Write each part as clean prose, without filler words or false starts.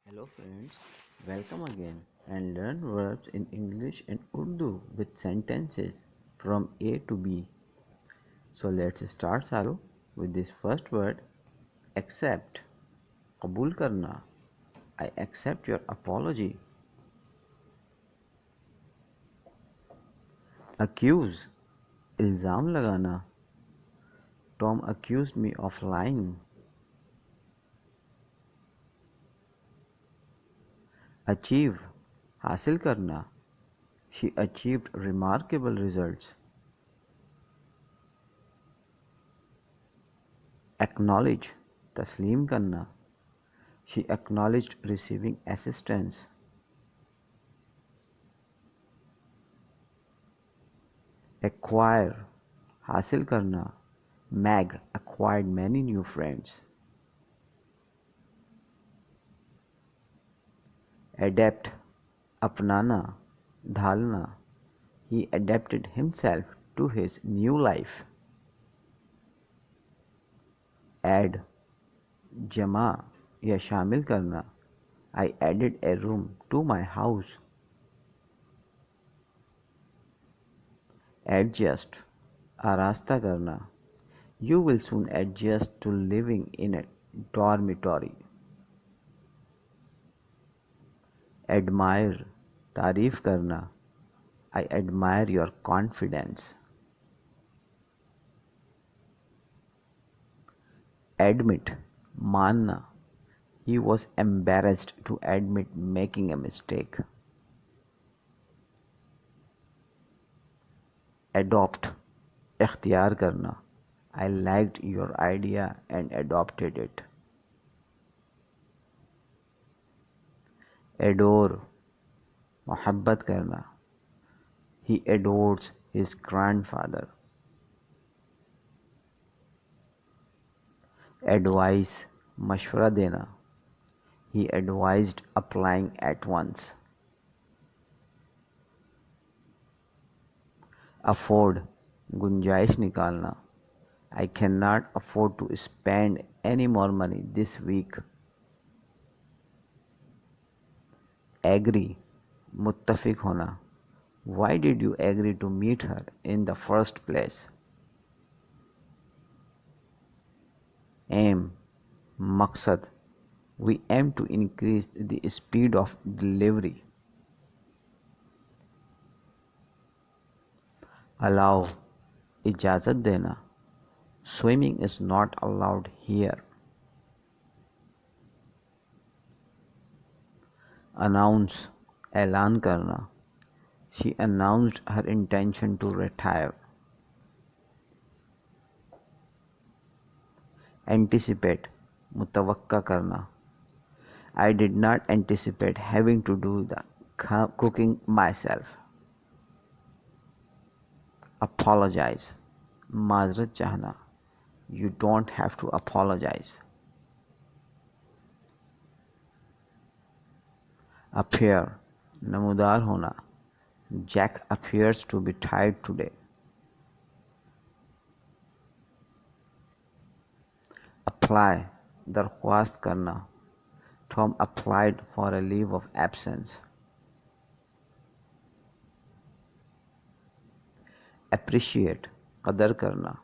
Hello friends, welcome again and learn verbs in English and Urdu with sentences from A to B. So let's start Salu with this first word accept. कबूल करना. I accept your apology. Accuse. इल्ज़ाम लगाना. Tom accused me of lying. Achieve. हासिल करना. She achieved remarkable results. Acknowledge. तस्लीम करना. She acknowledged receiving assistance. Acquire. हासिल करना. Meg acquired many new friends. Adapt. अपनाना. ढालना. He adapted himself to his new life. Add. जमा या शामिल करना. I added a room to my house. Adjust. आरास्ता करना. You will soon adjust to living in a dormitory. Admire. तारीफ करना. I admire your confidence. Admit. मानना. He was embarrassed to admit making a mistake. Adopt. इख्तियार करना. I liked your idea and adopted it. Adore. मोहब्बत करना. He adores his grandfather. Advice. मशवरा देना. He advised applying at once. Afford. गुंजाइश निकालना. I cannot afford to spend any more money this week. Agree. मुत्तफिक होना. Why did you agree to meet her in the first place? Aim. मकसद. We aim to increase the speed of delivery. Allow. इजाज़त देना. Swimming is not allowed here. Announce. ऐलान करना. She announced her intention to retire. Anticipate. मुतवक्का करना. I did not anticipate having to do the cooking myself. Apologize. माजरत चाहना. You don't have to apologize. Appear. नमूदार होना. Jack appears to be tired today. Apply. दरख्वास्त करना. Tom applied for a leave of absence. Appreciate. कदर करना.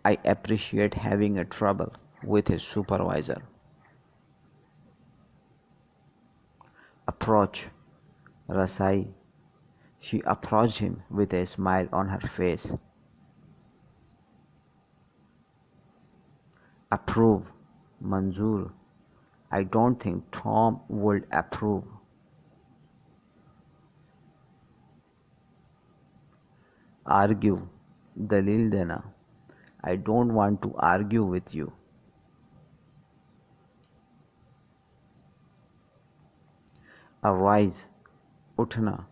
I appreciate having a trouble with his supervisor. Approach. रसाई. She approached him with a smile on her face. Approve. मंजूर. I don't think Tom would approve. Argue. दलील देना. I don't want to argue with you. Arise. उठना.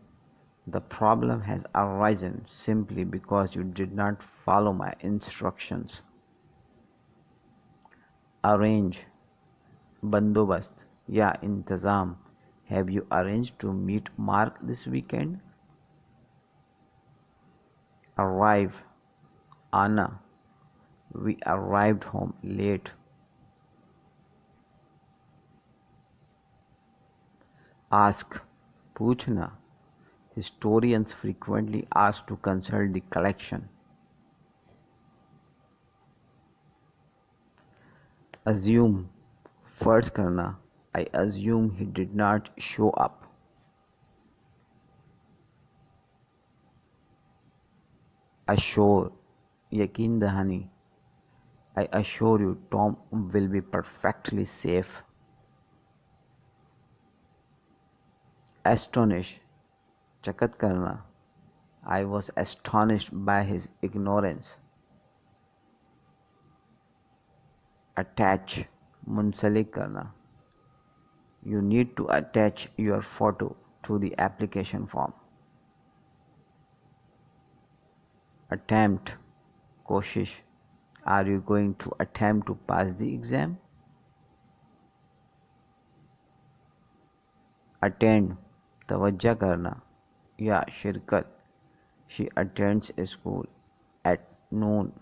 The problem has arisen simply because you did not follow my instructions. Arrange. बंदोबस्त या इंतज़ाम. Have you arranged to meet Mark this weekend? Arrive. आना. We arrived home late. Ask, पूछना. Historians frequently ask to consult the collection. Assume, फर्ज करना. I assume he did not show up. Assure, यकीन दहानी. I assure you Tom will be perfectly safe. Astonish, चकित करना. I was astonished by his ignorance. Attach, मुंसलिक करना. You need to attach your photo to the application form. Attempt, कोशिश. Are you going to attempt to pass the exam? Attend, तवज्जो करना या शिरकत. She attends a school at noon.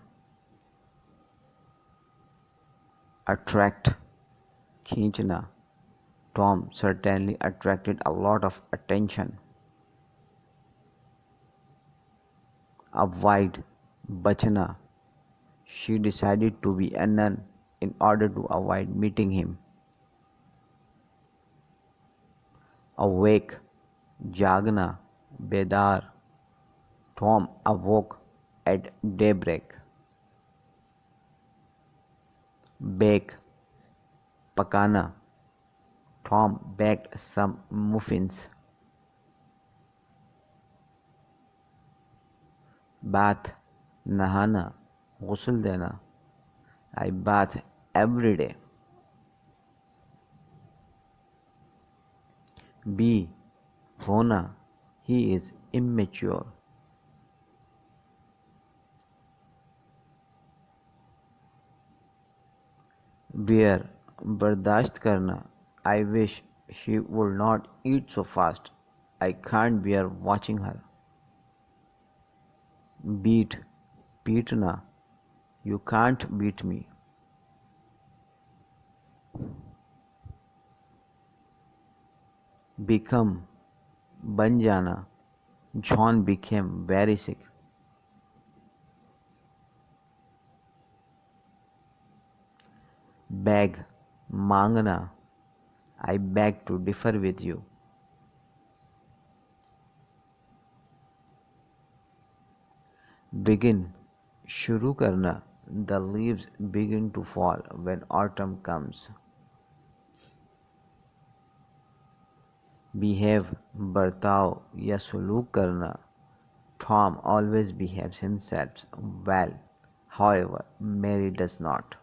Attract, खींचना. Tom certainly attracted a lot of attention. Avoid, बचना. She decided to be a nun in order to avoid meeting him. Awake, जागना, बेदार. Tom awoke at daybreak. Bake, पकाना. Tom baked some muffins. Bath, नहाना, गुस्ल देना. I bath every day. Be, होना. He is immature. Bear, बर्दाश्त करना. I wish she would not eat so fast. I can't bear watching her. Beat, पीटना. You can't beat me. Become, बन जाना. John became very sick. Beg, मांगना. I beg to differ with you. Begin, शुरू करना. The leaves begin to fall when autumn comes. Behave, बर्ताव या सलूक करना. Tom always behaves himself well. However, Mary does not.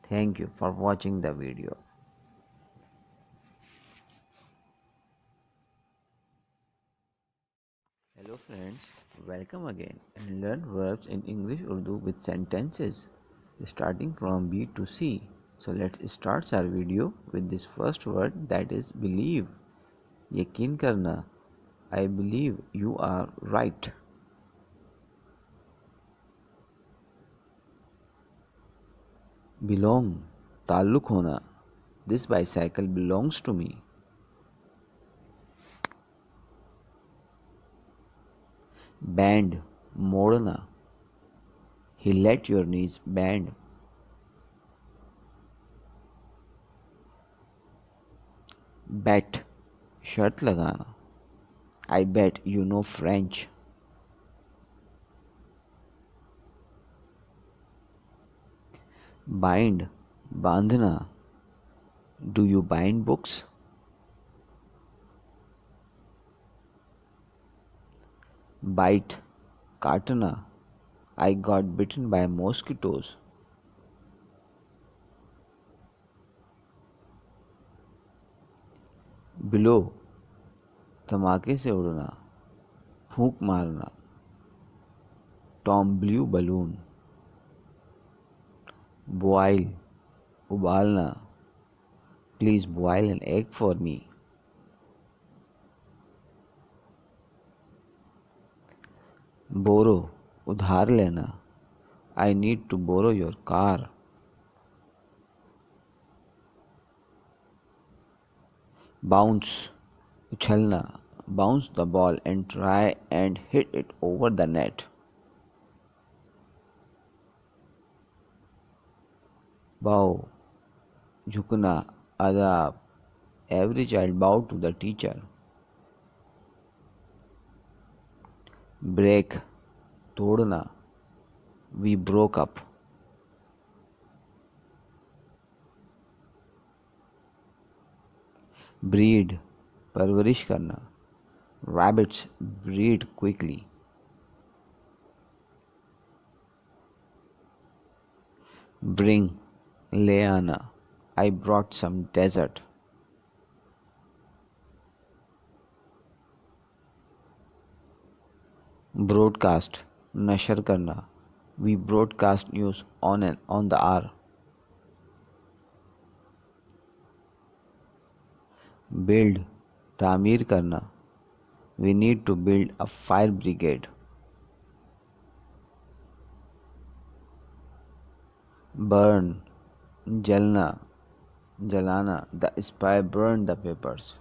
Thank you for watching the video. Hello friends, welcome again and learn verbs in English Urdu with sentences starting from B to C. So let's start our video with this first word, that is believe. यकीन करना. I believe you are right. Belong, ताल्लुक होना. This bicycle belongs to me. Bend, मोड़ना. He let your knees bend. Bet, शर्त लगाना. I bet you know French. Bind, बांधना. Do you bind books? Bite, काटना. I got bitten by mosquitoes. Blow, धमाके से उड़ना. फूंक मारना. Tom blew balloon. Boil, उबालना. Please boil an egg for me. Borrow, उधार लेना. I need to borrow your car. Bounce, uchalna. Bounce the ball and try and hit it over the net. Bow, झुकना, adab. Every child bowed to the teacher. Break, तोड़ना. We broke up. Breed, परवरिश करना. Rabbits breed quickly. Bring, ले आना. I brought some dessert. Broadcast, नशर करना. We broadcast news on the hour. Build, तामीर करना. We need to build a fire brigade. Burn, जलना, जलाना. The spy burned the papers.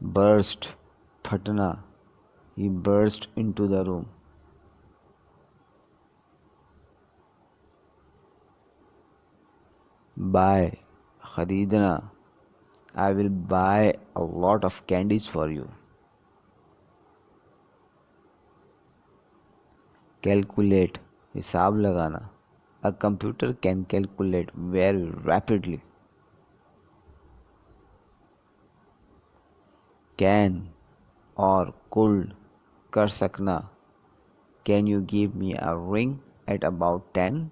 Burst, फटना. He burst into the room. Buy, खरीदना. I will buy a lot of candies for you. Calculate, हिसाब लगाना. A computer can calculate very rapidly. Can or could, कर सकना. Can you give me a ring at about 10?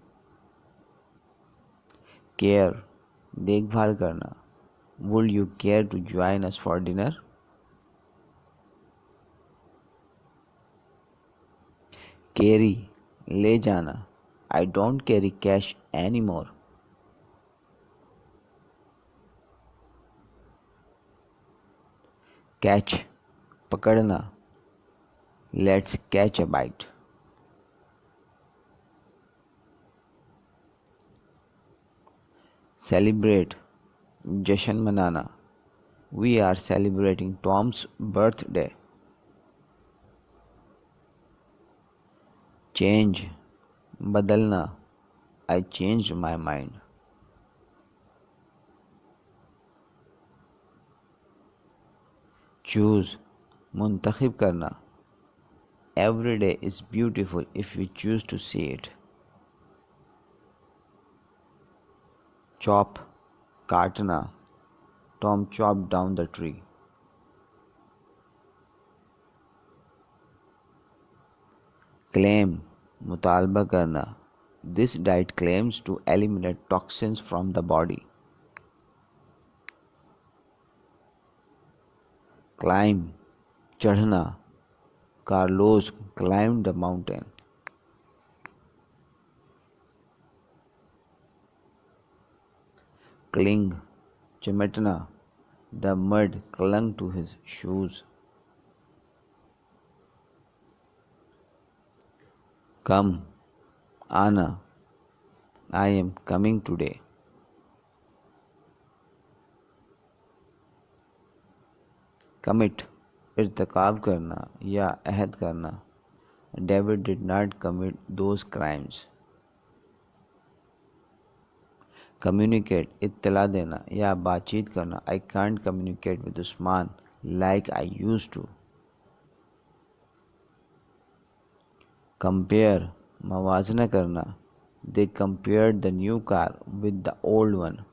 Care, देखभाल करना. Would you care to join us for dinner? Carry, ले जाना. I don't carry cash anymore. Catch, पकड़ना. Let's catch a bite. Celebrate, जश्न मनाना. We are celebrating Tom's birthday. Change, बदलना. I changed my mind. Choose, मुंतखब करना. Every day is beautiful if we choose to see it. Chop, काटना. Tom chopped down the tree. Claim, मुतालबा करना. This diet claims to eliminate toxins from the body. Climb, चढ़ना. Carlos climbed the mountain. Cling, चिमटना. The mud clung to his shoes. Come, आना. I am coming today. Commit, इर्तिकाब करना या अहद करना. David did not commit those crimes. Communicate, इत्तला देना या बातचीत करना. I can't communicate with Usman like I used to. Compare, मवाजना करना. They compared the new car with the old one.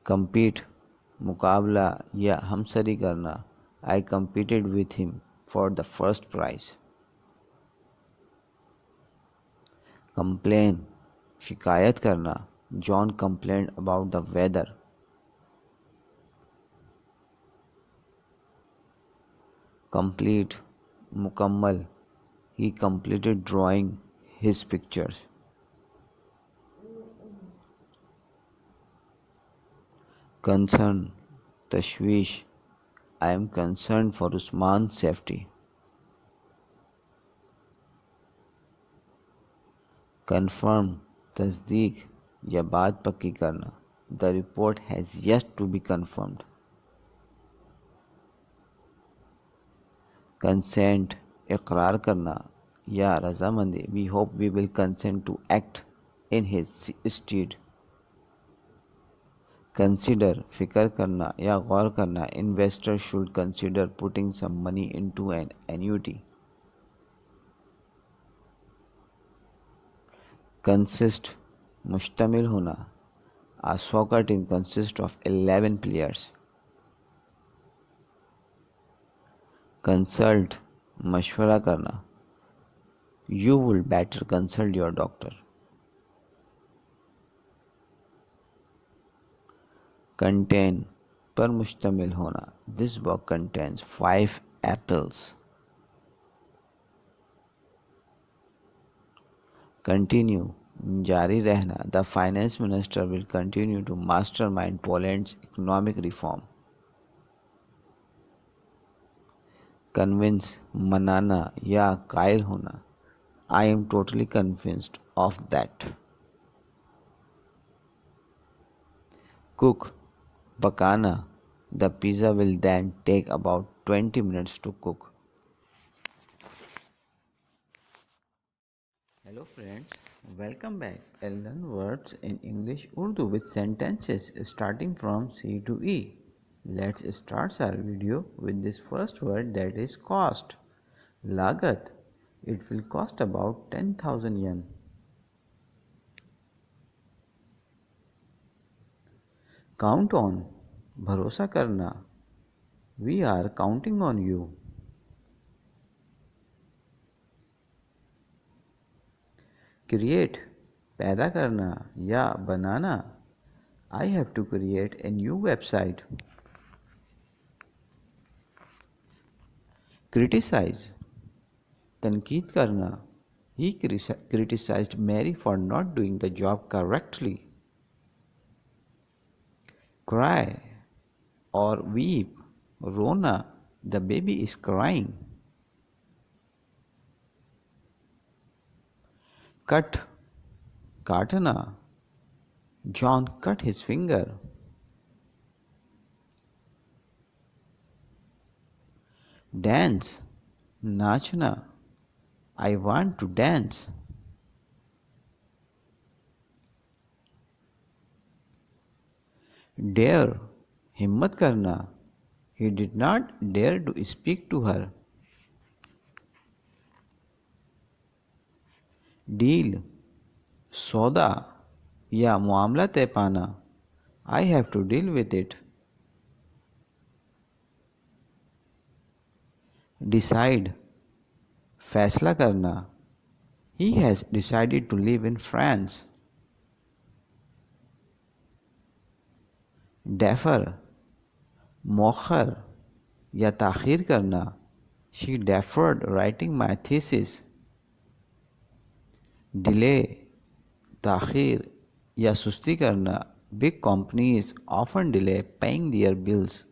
Compete, मुकाबला या हमसरी करना. I competed with him for the first prize. Complain, शिकायत करना. John complained about the weather. Complete, मुकम्मल. He completed drawing his pictures. Concern, तशवीश. I am concerned for Usman's safety. confirm, तस्दीक या बात पक्की करना. The report has yet to be confirmed. Consent, इकरार करना या रजामंदी. We hope we will consent to act in his stead. Consider, फिक्र करना या गौर करना. Investors should consider putting some money into an annuity. Consist, मुश्तमिल होना. A soccer team consists of 11 players. Consult, मशवरा करना. You would better consult your doctor. Contain, पर मुश्तमिल होना. This box contains 5 apples. Continue, जारी रहना. The finance minister will continue to mastermind Poland's economic reform. Convince, मनाना या कायल होना. I am totally convinced of that. Cook, पकाना. The pizza will then take about 20 minutes to cook. Hello friends, welcome back. I'll learn words in English Urdu with sentences starting from C to E. Let's start our video with this first word, that is cost. Lagat. It will cost about 10,000 yen. Count on, भरोसा करना. We are counting on you. Create, पैदा करना या बनाना. I have to create a new website. Criticize, तनकीद करना. He criticized Mary for not doing the job correctly. Cry or weep, रोना. The baby is crying. Cut, काटना. John cut his finger. Dance, नाचना. I want to dance. Dare, हिम्मत करना. He did not dare to speak to her. Deal, सौदा या मामला तय पाना. I have to deal with it. Decide, फैसला करना. He has decided to live in France. Defer, मौखर या ताख़ीर करना. She deferred writing my thesis. Delay, ताख़ीर या सुस्ती करना. Big companies often delay paying their bills.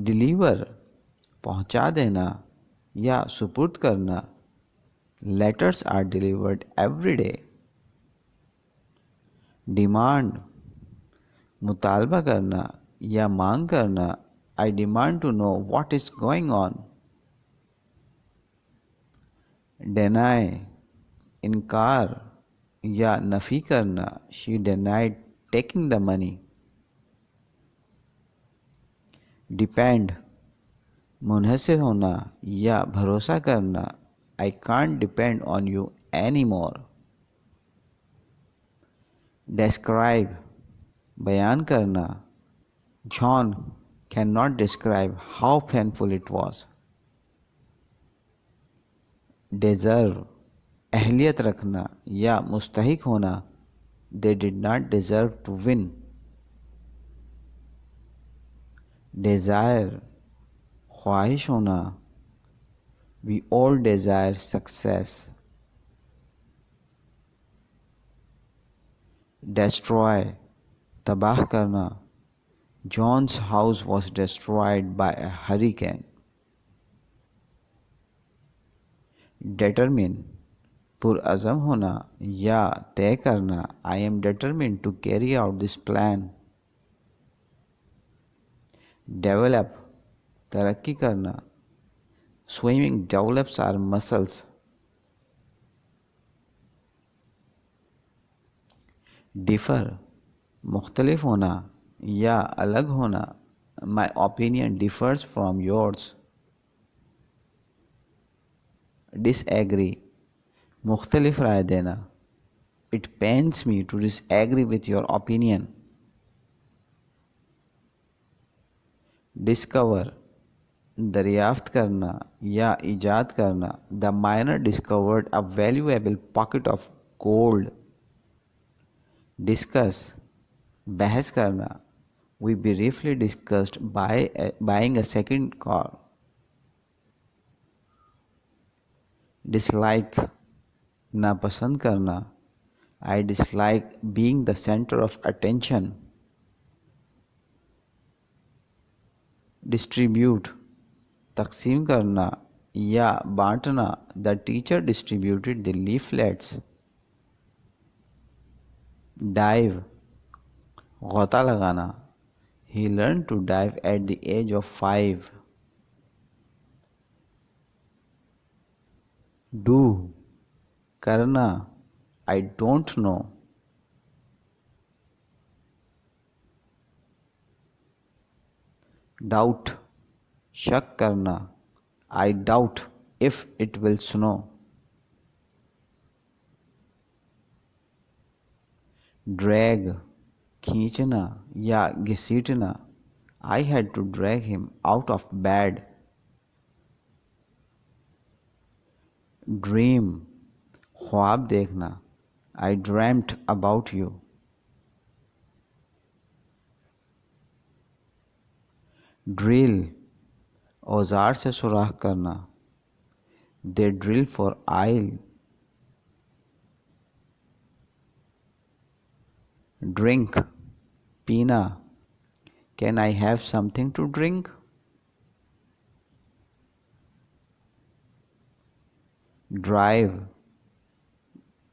Deliver, पहुंचा देना या सुपुर्द करना. Letters are delivered every day. Demand, मुतालबा करना या मांग करना. I demand to know what is going on. Deny, इनकार या नफी करना. She denied taking the money. Depend, मुनहसर होना या भरोसा करना. I can't depend on you anymore. Describe, बयान करना. John cannot describe how painful it was. Deserve, अहलियत रखना या मुस्तहिक होना. They did not deserve to win. Desire, ख्वाहिश होना. We all desire success. Destroy, तबाह करना. John's house was destroyed by a hurricane. determine पुरअज़म होना या तय करना I am determined to carry out this plan. Develop तरक्की करना Swimming develops our muscles. Differ मुख्तलिफ होना या अलग होना My opinion differs from yours. Disagree मुख्तलिफ राय देना It pains me to disagree with your opinion. Discover दरियाफ्त करना या इजाद करना The miner discovered a valuable pocket of gold. Discuss बहस करना We briefly discussed buying a second car. Dislike नापसंद करना I dislike being the center of attention. Distribute तकसीम करना या बांटना The teacher distributed the leaflets. Dive गोता लगाना He learned to dive at the age of 5. Do करना I don't know. Doubt शक करना I doubt if it will snow. Drag खींचना या घसीटना I had to drag him out of bed. Dream ख्वाब देखना I dreamt about you. Drill औजार से सुराख करना They drill for oil. Drink पीना Can I have something to drink? Drive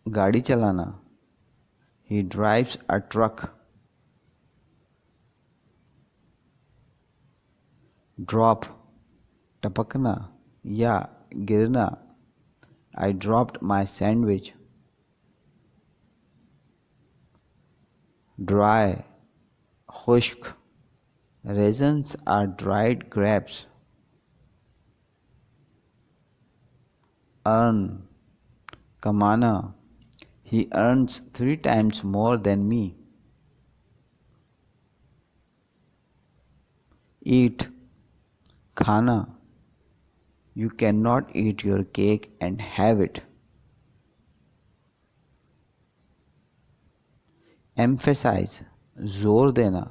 गाड़ी चलाना He drives a truck. Drop टपकना या गिरना I dropped my sandwich. Dry खुश्क Raisins are dried grapes. Earn कमाना He earns 3 times more than me. Eat खाना You cannot eat your cake and have it. Emphasize जोर देना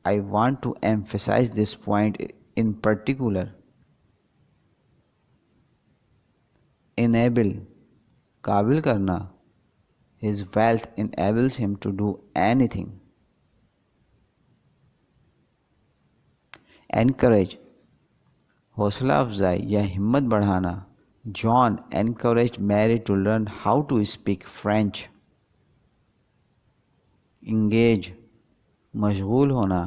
I want to emphasize this point in particular. Enable काबिल करना His wealth enables him to do anything. Encourage हौसला अफजाई या हिम्मत बढ़ाना John encouraged Mary to learn how to speak French. Engage मशगूल होना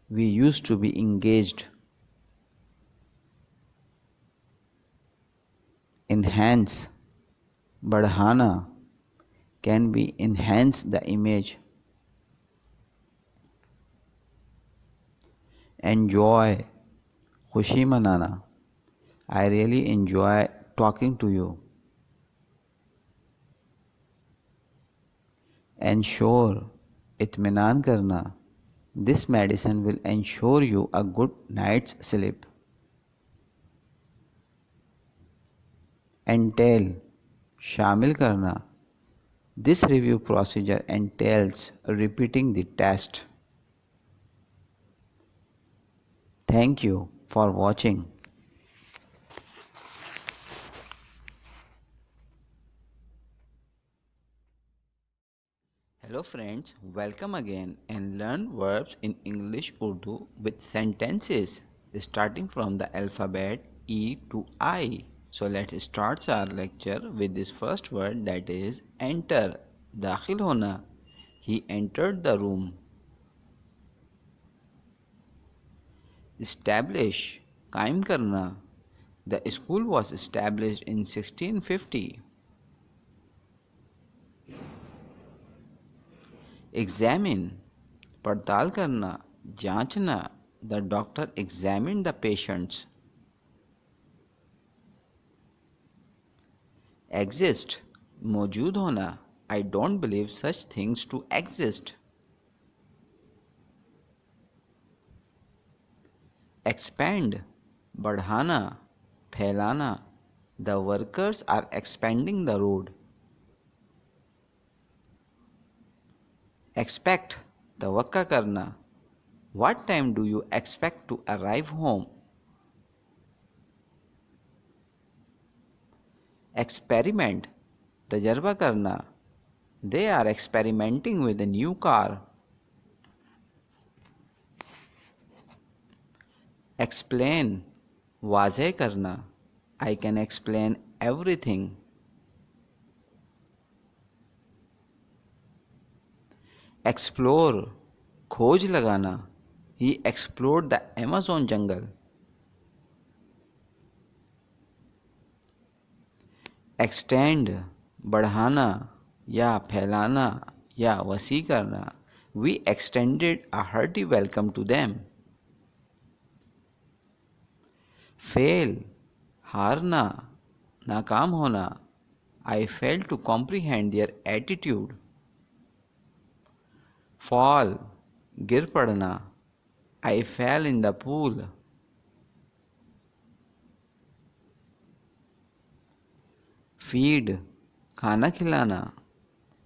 We used to be engaged. Enhance बढ़ाना Can we enhance the image? Enjoy खुशी मनाना I really enjoy talking to you. Ensure इत्मीनान करना This medicine will ensure you a good night's sleep. Entail शामिल करना This review procedure entails repeating the test. Thank you for watching. Hello friends, welcome again and learn verbs in English Urdu with sentences starting from the alphabet E to I. So let's start our lecture with this first word, that is enter. दाखिल होना. He entered the room. Establish. कायम करना. The school was established in 1650. Examine. पड़ताल करना, जांचना. The doctor examined the patients. Exist. मौजूद होना. I don't believe such things to exist. Expand. बढ़ाना, फैलाना. The workers are expanding the road. Expect. तवक्का करना. What time do you expect to arrive home? Experiment. तजर्बा करना. They are experimenting with a new car. Explain. वाज़ेह करना. I can explain everything. Explore. खोज लगाना. He explored the Amazon jungle. Extend. बढ़ाना या फैलाना या वसी करना. We extended a hearty welcome to them. Fail. हारना, नाकाम होना. I failed to comprehend their attitude. Fall. गिर पड़ना. I fell in the pool. Feed. खाना खिलाना.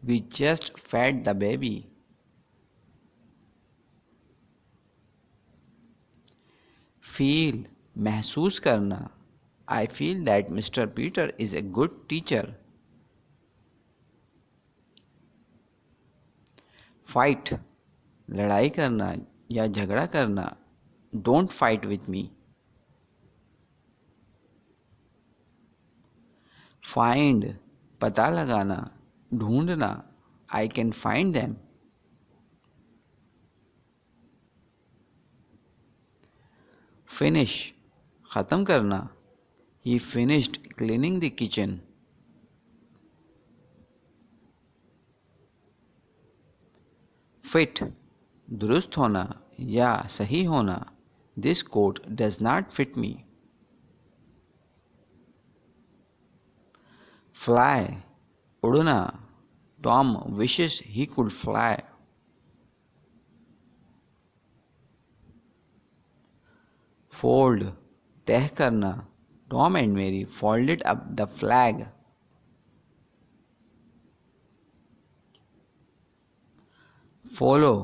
We just fed the baby. Feel. महसूस करना. I feel that Mr. Peter is a good teacher. Fight. लड़ाई करना या झगड़ा करना. Don't fight with me. Find. पता लगाना, ढूंढना. I can find them. Finish. ख़त्म करना. He finished cleaning the kitchen. Fit. दुरुस्त होना या सही होना. This coat does not fit me. Fly. उड़ना. Tom wishes he could fly. Fold. तह करना. Tom and Mary folded up the flag. Follow.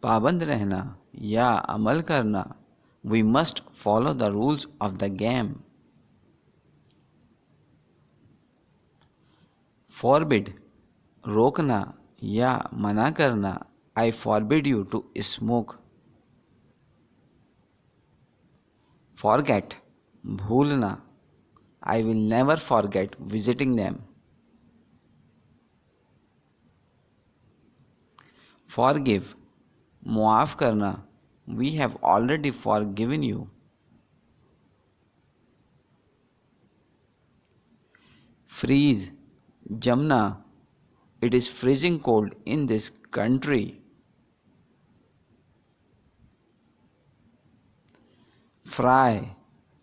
पाबंद रहना या अमल करना. We must follow the rules of the game. Forbid. रोकना या मना करना. I forbid you to smoke. Forget. भूलना. I will never forget visiting them. Forgive. मुआफ करना. We have already forgiven you. Freeze. Jamna. It is freezing cold in this country. Fry.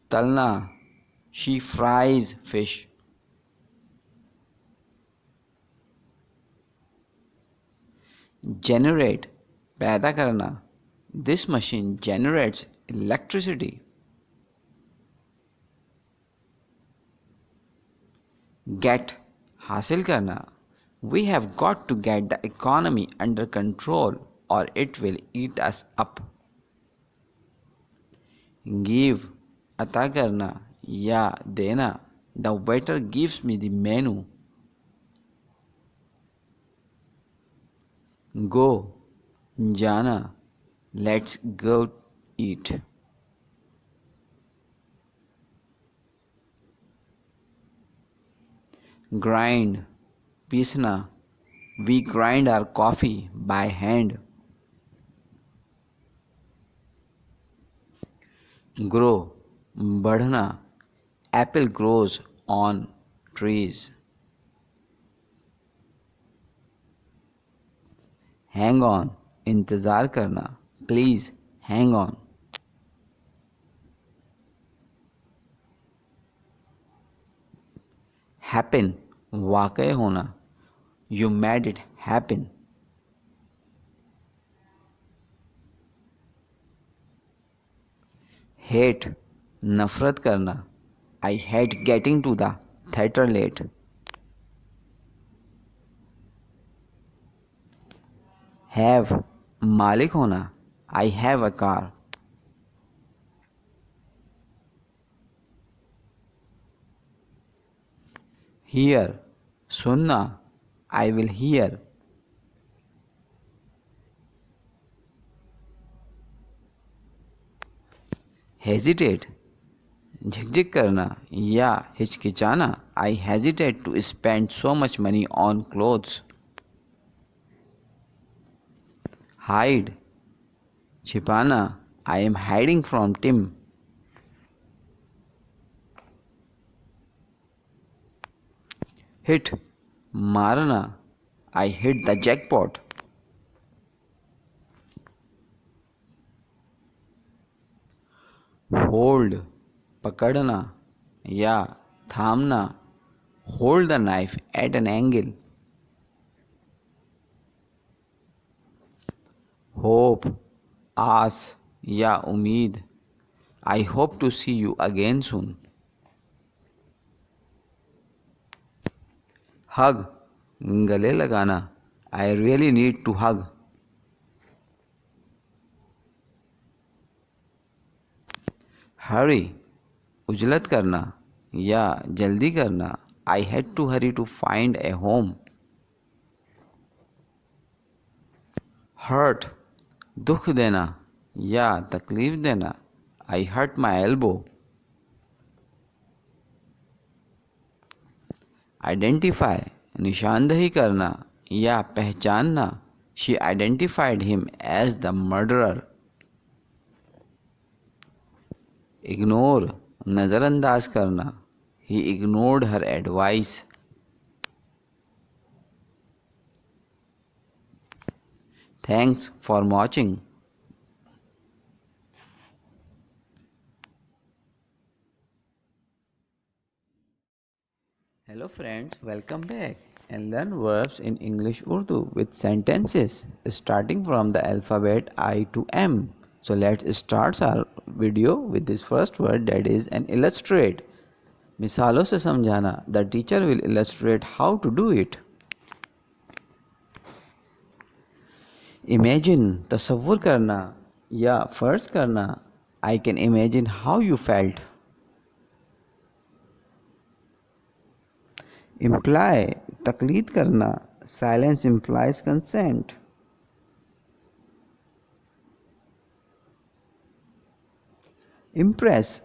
तलना. She fries fish. Generate. पैदा करना. This machine generates electricity. Get. हासिल करना. We have got to get the economy under control or it will eat us up. Give. अता करना या देना. The waiter gives me the menu. Go. जाना. Let's go eat. grind, पीसना. We grind our coffee by hand. Grow, बढ़ना. Apple grows on trees. Hang on, इंतज़ार करना. Please hang on. Happen, वाक़ई होना. You made it happen. Hate, नफ़रत करना. I hate getting to the theater late. Have, मालिक होना. I have a car. Hear, सुनना. I will hear. Hesitate, झिकझिक करना या हिचकिचाना. I hesitate to spend so much money on clothes. Hide, छिपाना. I am hiding from Tim. Hit, मारना. I hit the jackpot. Hold, पकड़ना या थामना. Hold the knife at an angle. Hope, आस या उम्मीद. I hope to see you again soon. Hug, गले लगाना. I really need to hug. Hurry, उजलत करना या जल्दी करना. I had to hurry to find a home. Hurt, दुख देना या तकलीफ देना. I hurt my elbow. Identify, निशानदही करना या पहचानना. She identified him as the murderer. Ignore, नज़रअंदाज करना. He ignored her advice. Thanks for watching. Hello friends, welcome back and learn verbs in English Urdu with sentences starting from the alphabet I to M. So let's start our video with this first word, that is an illustrate. मिसालों से समझाना. The teacher will illustrate how to do it. Imagine, तसव्वुर करना या फर्ज करना. I can imagine how you felt. Imply, तकलीद करना. Silence implies consent. Impress,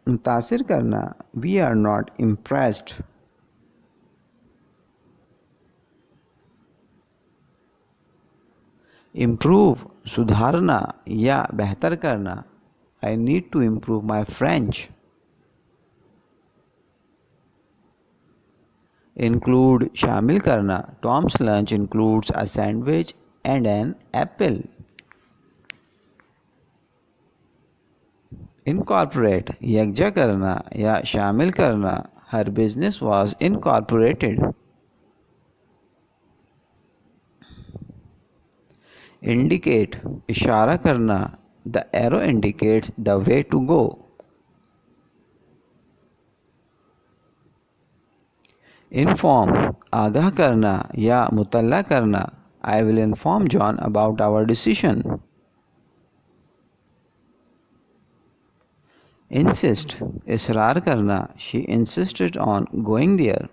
मुतासिर करना. We are not impressed. Improve, सुधारना या बेहतर करना. I need to improve my French. Include, शामिल करना. Tom's lunch includes a sandwich and an apple. Incorporate, यकजा करना या शामिल करना. Her business was incorporated. Indicate, इशारा करना. The arrow indicates the way to go. Inform, आगाह करना या मुतल्ला करना. I will inform John about our decision. Insist, इसरार करना. She insisted on going there.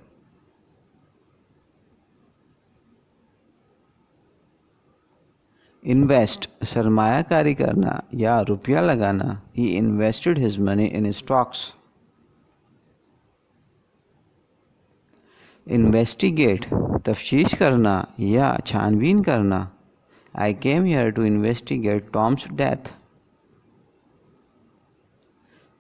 Invest, सरमायाकारी करना या रुपया लगाना. He invested his money in stocks. Investigate तफ्तीश करना या छानबीन करना। I came here to investigate Tom's death.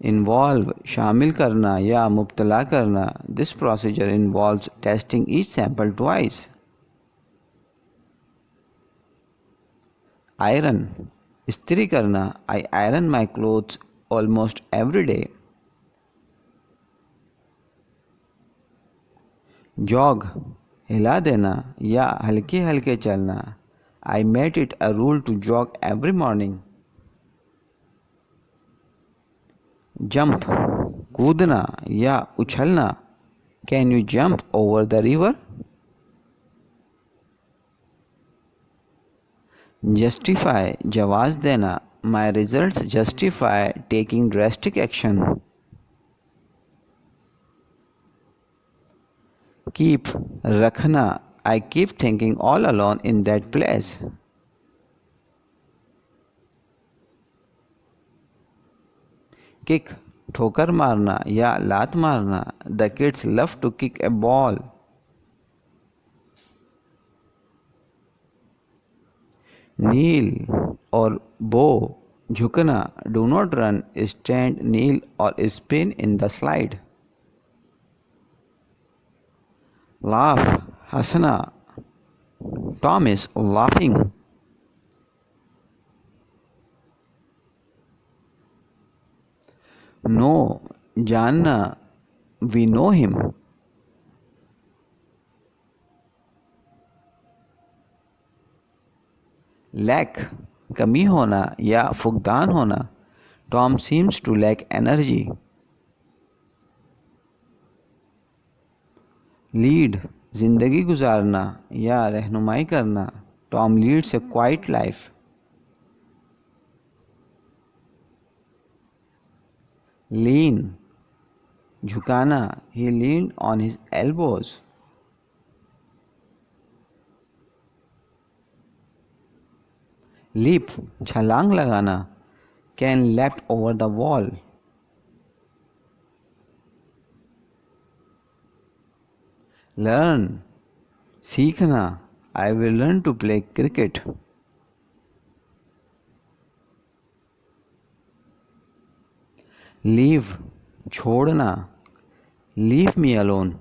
Involve शामिल करना या मुब्तला करना। This procedure involves testing each sample twice. Iron इस्त्री करना। I iron my clothes almost every day. Jog हिला देना या हल्के हल्के चलना। I made it a rule to jog every morning. Jump कूदना या उछलना। Can you jump over the river. Justify जवाज देना। माई results justify taking drastic action. Keep रखना। I keep thinking all alone in that place. Kick ठोकर मारना या लात मारना। The kids love to kick a ball. Kneel or bow झुकना। Do not run stand kneel or spin in the slide. Laugh हंसना। Tom is laughing. Know जानना। We know him. Lack कमी होना या फुकदान होना। Tom seems to lack energy. Lead जिंदगी गुजारना या रहनुमाई करना। Tom Leeds a quiet life. Lean झुकाना। He leaned on his elbows. Leap छलांग लगाना। Ken leapt over the wall. Learn सीखना। I will learn to play cricket. Leave छोड़ना। Leave me alone.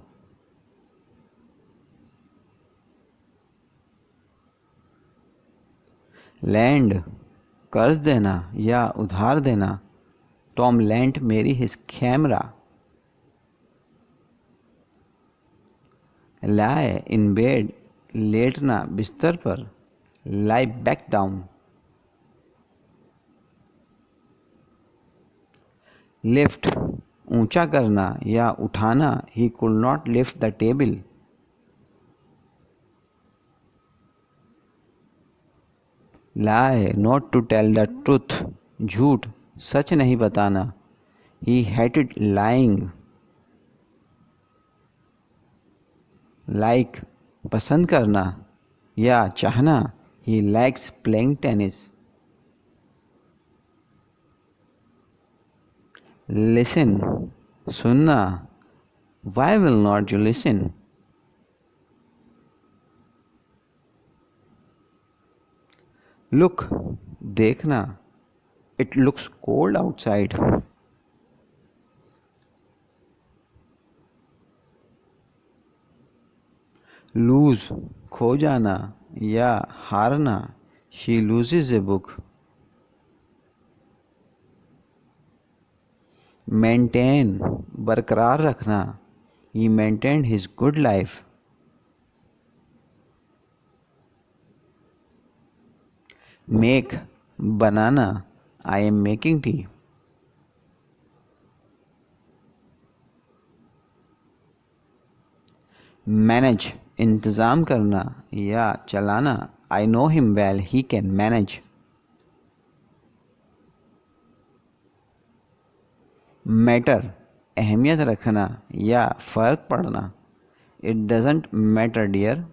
लैंड कर्ज देना या उधार देना। Tom lent Mary his camera. Lie in bed लेटना बिस्तर पर। लाई बैक डाउन। लिफ्ट ऊंचा करना या उठाना। He could not lift the table. Lie not to tell the truth झूठ सच नहीं बताना। ही हेटेड लाइंग। लाइक पसंद करना या चाहना। He likes playing tennis. Listen सुनना। Why will not you listen. Look देखना। It looks cold outside. Lose खो जाना या हारना। She loses a book. Maintain बरकरार रखना। He maintained his good life. Make बनाना। I am making tea. Manage इंतज़ाम करना या चलाना। I know him well he can manage. Matter अहमियत रखना या फ़र्क पड़ना। It doesn't matter dear.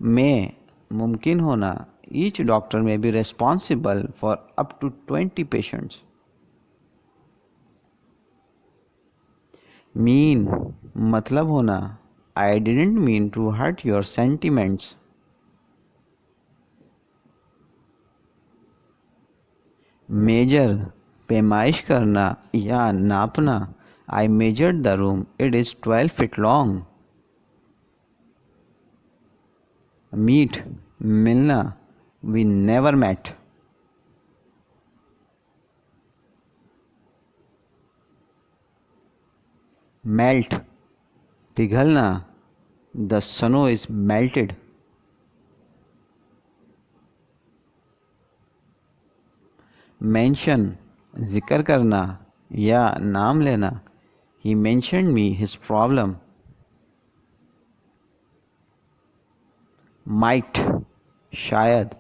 May मुमकिन होना। Each doctor may be responsible for up to 20 patients. Mean मतलब होना। I didn't mean to hurt your sentiments. Measure पैमाइश करना या नापना। I measured the room, it is 12 feet long. Meet मिलना। We never met. Melt पिघलना। The snow is melted. Mention जिक्र करना या नाम लेना। He mentioned me his problem. Might शायद।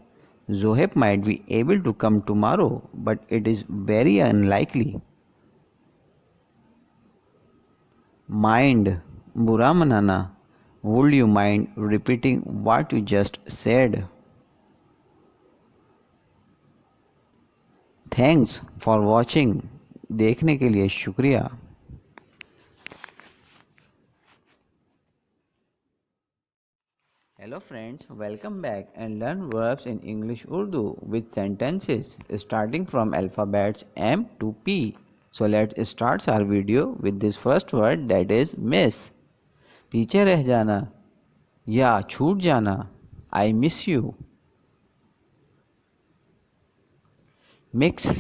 Zoheb might be able to come tomorrow but it is very unlikely. Mind बुरा मनाना। Would you mind repeating what you just said. Thanks for watching देखने के लिए शुक्रिया। Hello friends, welcome back and learn verbs in English Urdu with sentences starting from alphabets M to P. So let's start our video with this first word, that is miss. पीछे रह जाना या छूट जाना। I miss you. Mix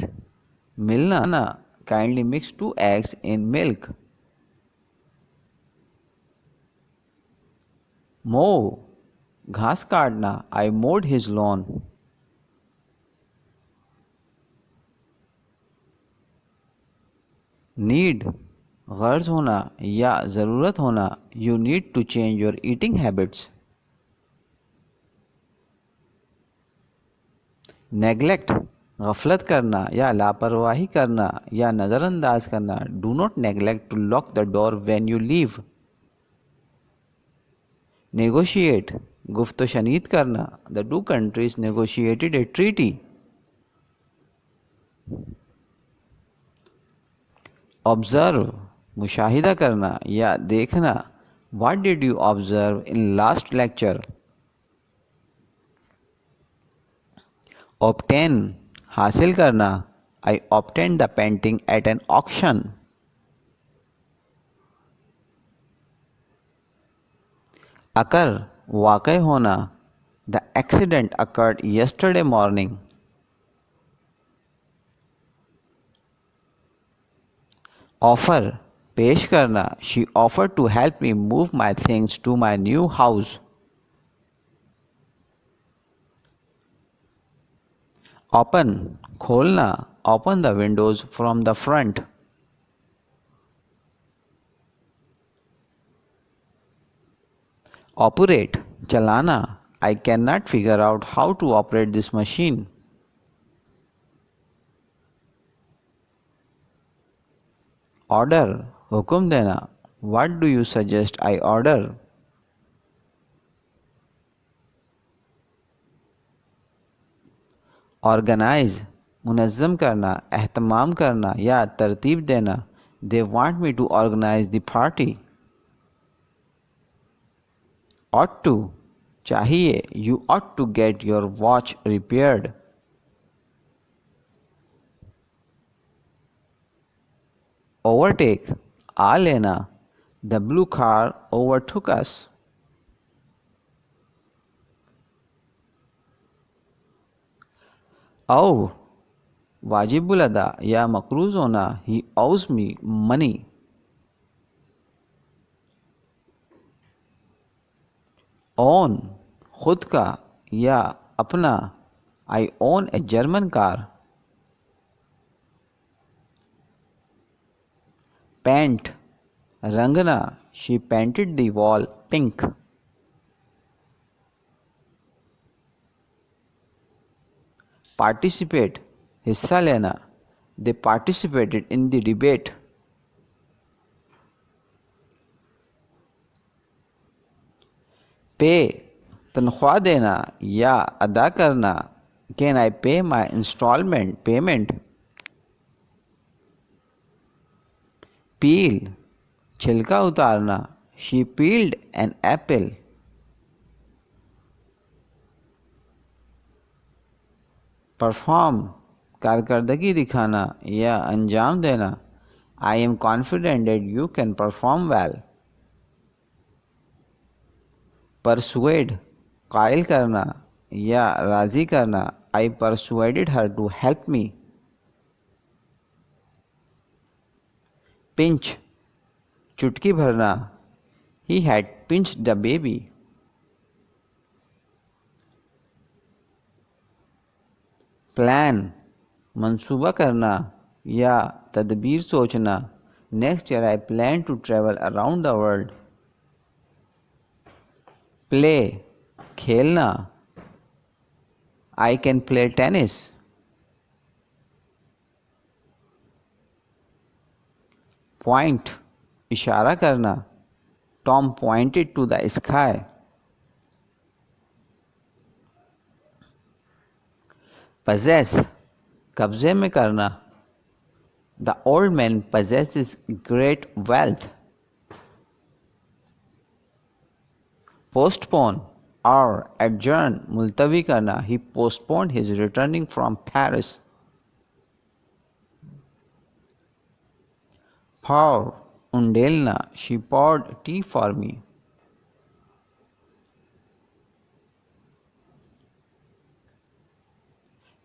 मिलना। Kindly mix 2 eggs in milk. Mow घास काटना। I mowed his lawn. Need गर्ज होना या ज़रूरत होना। You need to change your eating habits. Neglect गफलत करना या लापरवाही करना या नज़रअंदाज करना। Do not neglect to lock the door when you leave. Negotiate गुफ्तो शनीद करना। The two countries negotiated a treaty. Observe मुशाहिदा करना या देखना। What did you observe in last lecture. Obtain हासिल करना। I obtain the painting at an auction. Occur वाक़ई होना। The accident occurred yesterday morning. Offer पेश करना। She offer to help me move my things to my new house. Open खोलना। Open the windows from the front. Operate चलाना। I can not figure out how to operate this machine. Order हुक्म देना। What do you suggest I order. Organise मुनज़्ज़म करना, एहतमाम करना या तरतीब देना। They want me to organise the party. Ought to चाहिए। You ought to get your watch repaired. Overtake आ लेना। The blue car overtook us. Owe वाजिबुल अदा या मकरूज होना। He owes me money. Own खुद का या अपना। I own a German car. Paint रंगना। She painted the wall pink. Participate हिस्सा लेना। They participated in the debate. Pay तनख्वाह देना या अदा करना। कैन आई पे माई इंस्टॉलमेंट पेमेंट। पील छिलका उतारना, she peeled an apple. Perform, कारकर्दगी दिखाना या अंजाम देना, I am confident that you can perform well. Persuade, कायल करना या राज़ी करना, I persuaded her to help me. Pinch, चुटकी भरना, he had pinched the baby. Plan, मंसूबा करना या तदबीर सोचना, next year I plan to travel around the world. Play, खेलना, I can play tennis. Point, इशारा करना, Tom pointed to the sky. Possess, कब्जे में करना, the old man possesses great wealth. Postpone or adjourn, मुलतवी करना, he postponed his returning from Paris. pour, उंडेलना, she poured tea for me.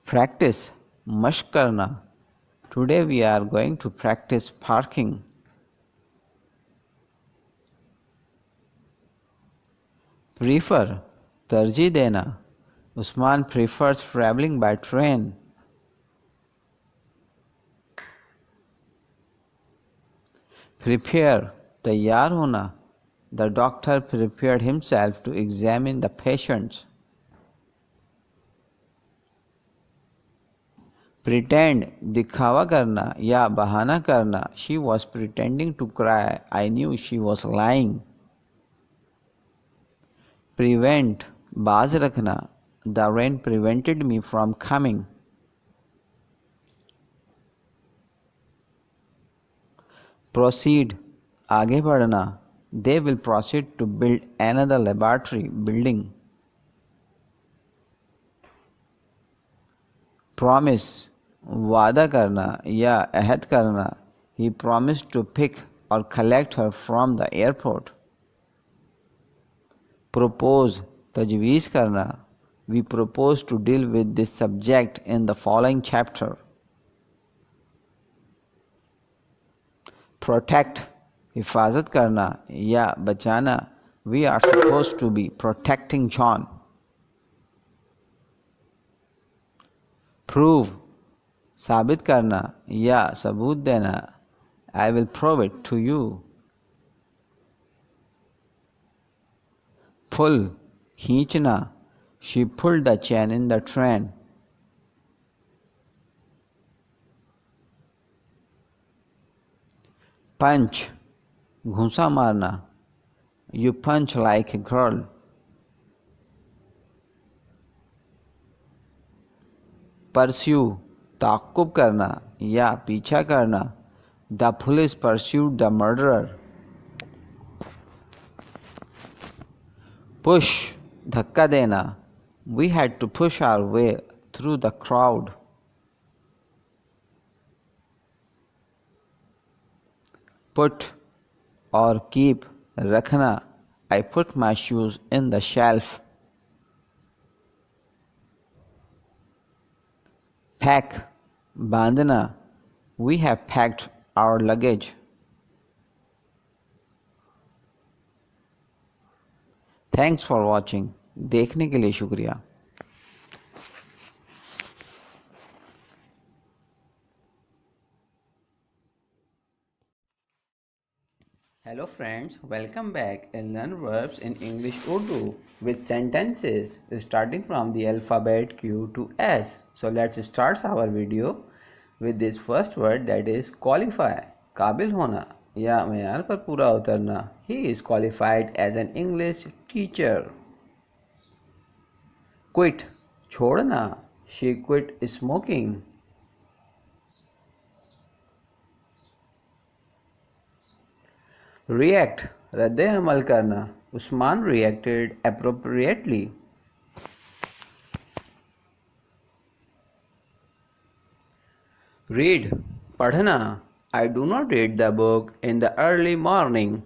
Practice, मश्क करना, today we are going to practice parking. Prefer, तरजीह देना, Usman prefers traveling by train. Prepare, तैयार होना, the doctor prepared himself to examine the patients. Pretend, दिखावा करना या बहाना करना, she was pretending to cry, I knew she was lying. Prevent, बाज रखना, the rain prevented me from coming. Proceed, आगे बढ़ना, they will proceed to build another laboratory building. Promise, वादा करना या अहद करना, he promised to pick or collect her from the airport. Propose, तजवीज़ करना, we propose to deal with this subject in the following chapter. Protect, हिफाजत करना या बचाना, we are supposed to be protecting John. Prove, साबित करना या सबूत देना, I will prove it to you. Pull, खींचना, she pulled the chain in the train. Punch, घूंसा मारना, you punch like a girl. Pursue, ताक़ुब करना या पीछा करना, the police pursued the murderer. Push, धक्का देना, we had to push our way through the crowd. Put और keep, रखना, I put my shoes in the shelf. Pack, बांधना, we have packed our luggage. Thanks for watching. देखने के लिए शुक्रिया. Hello friends, welcome back and learn verbs in English Urdu with sentences starting from the alphabet Q to S. So let's start our video with this first word, that is qualify. काबिल होना या मेयार पर पूरा उतरना. He is qualified as an English teacher. Quit, छोड़ना. She quit smoking. React, रद्द अमल करना. Usman reacted appropriately. Read, पढ़ना. I do not read the book in the early morning.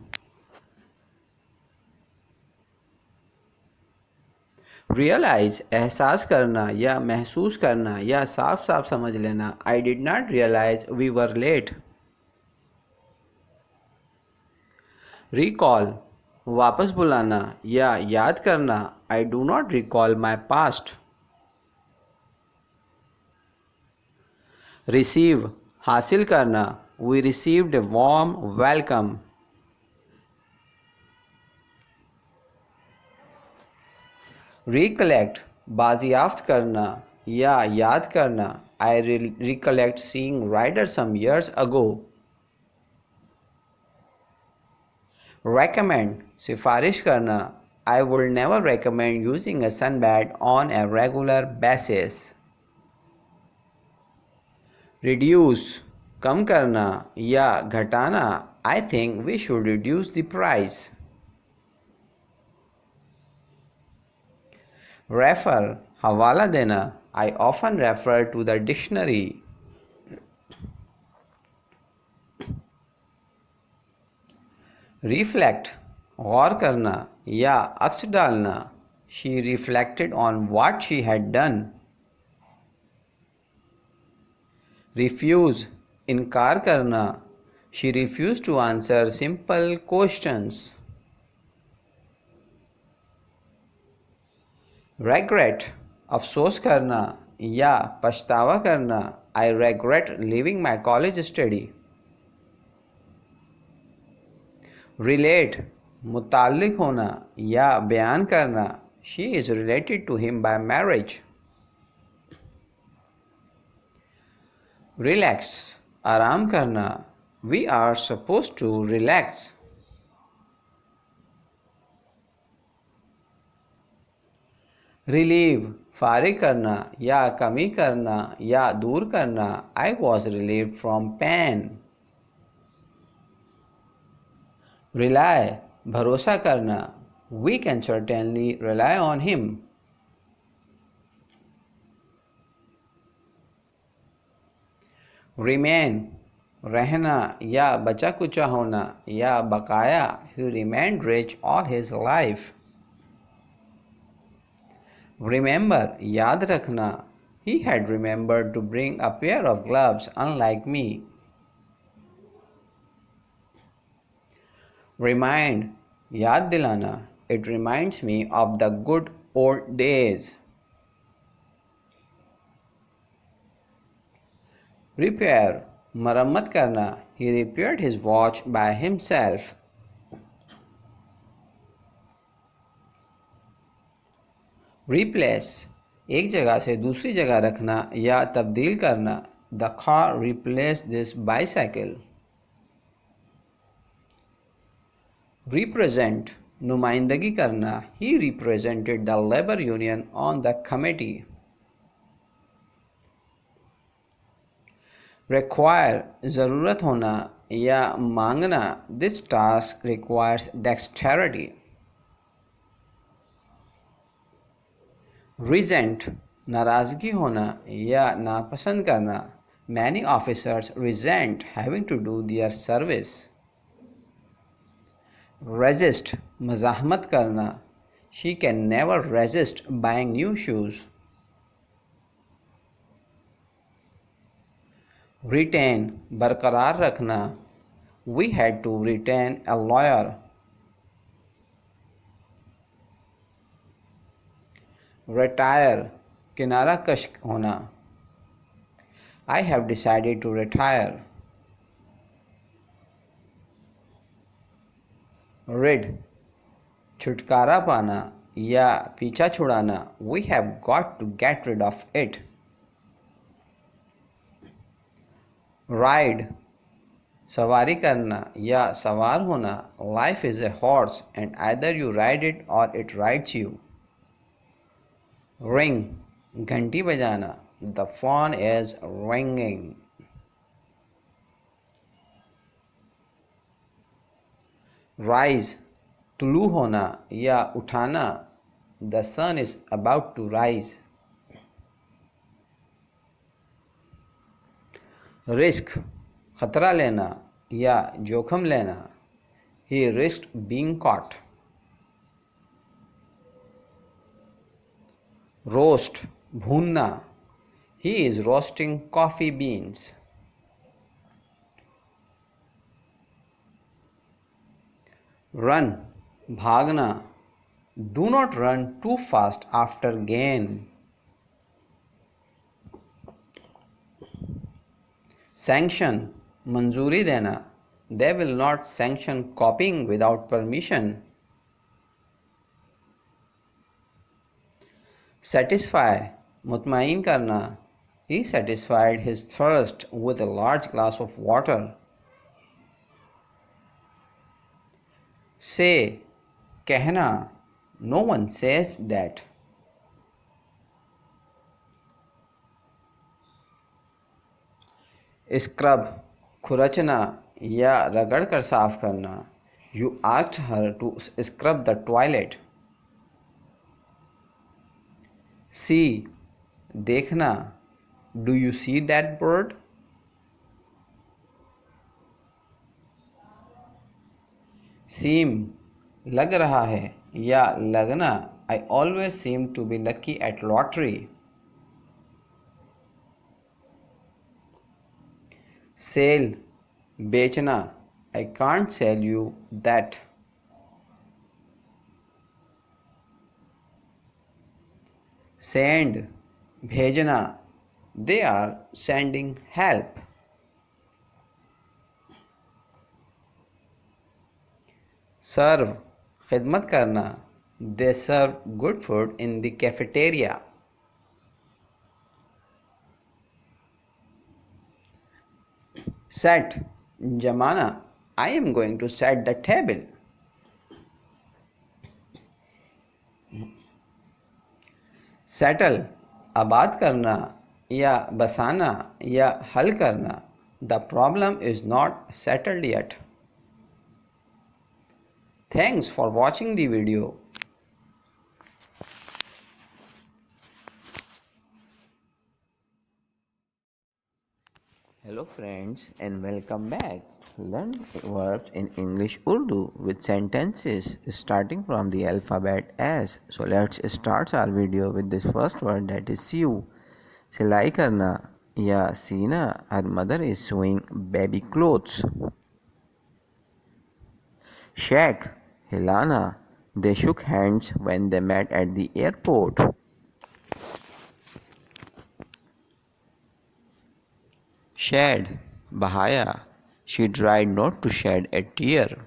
Realize, एहसास करना या महसूस करना या साफ साफ समझ लेना. I did not realize we were late. Recall, वापस बुलाना या याद करना. I do not recall my past. Receive, हासिल करना. We received a warm welcome. Recollect, बाजियाफ्त करना या याद करना. I recollect seeing Ryder some years ago. Recommend, सिफारिश करना. I would never recommend using a sunbed on a regular basis. Reduce, कम करना या घटाना. I think we should reduce the price. Refer, हवाला देना. I often refer to the dictionary. Reflect, गौर करना या अक्स डालना. She reflected on what she had done. Refuse, इनकार करना. She refused to answer simple questions. Regret, अफसोस करना या पछतावा करना. I regret leaving my college study. Relate, मुताल्लिक होना या बयान करना. She is related to him by marriage. Relax, आराम करना. We are supposed to relax. Relieve, फारिग करना या कमी करना या दूर करना. I was relieved from pain. Rely, भरोसा करना. We can certainly rely on him. Remain, रहना या बचा कुचा होना या बकाया. He remained rich all his life. Remember, याद रखना. He had remembered to bring a pair of gloves unlike me. Remind, याद दिलाना. It reminds me of the good old days. Repair, मरम्मत करना. He repaired his watch by himself. Replace, एक जगह से दूसरी जगह रखना या तब्दील करना. The car replaced this bicycle. Represent, नुमाइंदगी करना. He represented the labor union on the committee. Require, ज़रूरत होना या मांगना. This task requires dexterity. Resent, नाराज़गी होना या नापसंद करना. Many officers resent having to do their service. Resist, मज़ाहमत करना. She can never resist buying new shoes. Retain, बरकरार रखना. We had to retain a lawyer. Retire, किनारा कश होना. I have decided to retire. Rid, छुटकारा पाना या पीछा छुड़ाना. We have got to get rid of it. Ride, सवारी करना या सवार होना. Life is a horse and either you ride it or it rides you. Ring, घंटी बजाना. The phone is ringing. rise, तुलू होना या उठाना, the sun is about to rise. Risk, खतरा लेना या जोखम लेना, he risked being caught. Roast, भूनना, he is roasting coffee beans. Run, भागना, do not run too fast after gain. Sanction, मंजूरी देना, they will not sanction copying without permission. Satisfy, मुतमईन करना, he satisfied his thirst with a large glass of water. Say, कहना, no one says that. Scrub, खुरचना या रगड़ कर साफ करना, you asked her to scrub the toilet. See, देखना, do you see that bird? Seem, लग रहा है या लगना, I always seem to be lucky at lottery. Sell, बेचना, I can't sell you that. Send, भेजना, they are sending help. Serve, खिदमत करना, they serve good food in the cafeteria. Set, जमाना, I am going to set the table. Settle, आबाद करना या बसाना या हल करना, the problem is not settled yet. Thanks for watching the video. Hello friends and welcome back. Learn verbs in English Urdu with sentences starting from the alphabet S. So let's start our video with this first word, that is sew. सिलाई करना या सीना, her mother is sewing baby clothes. Shake, हिलाना, they shook hands when they met at the airport. Shed, बहाया, she tried not to shed a tear.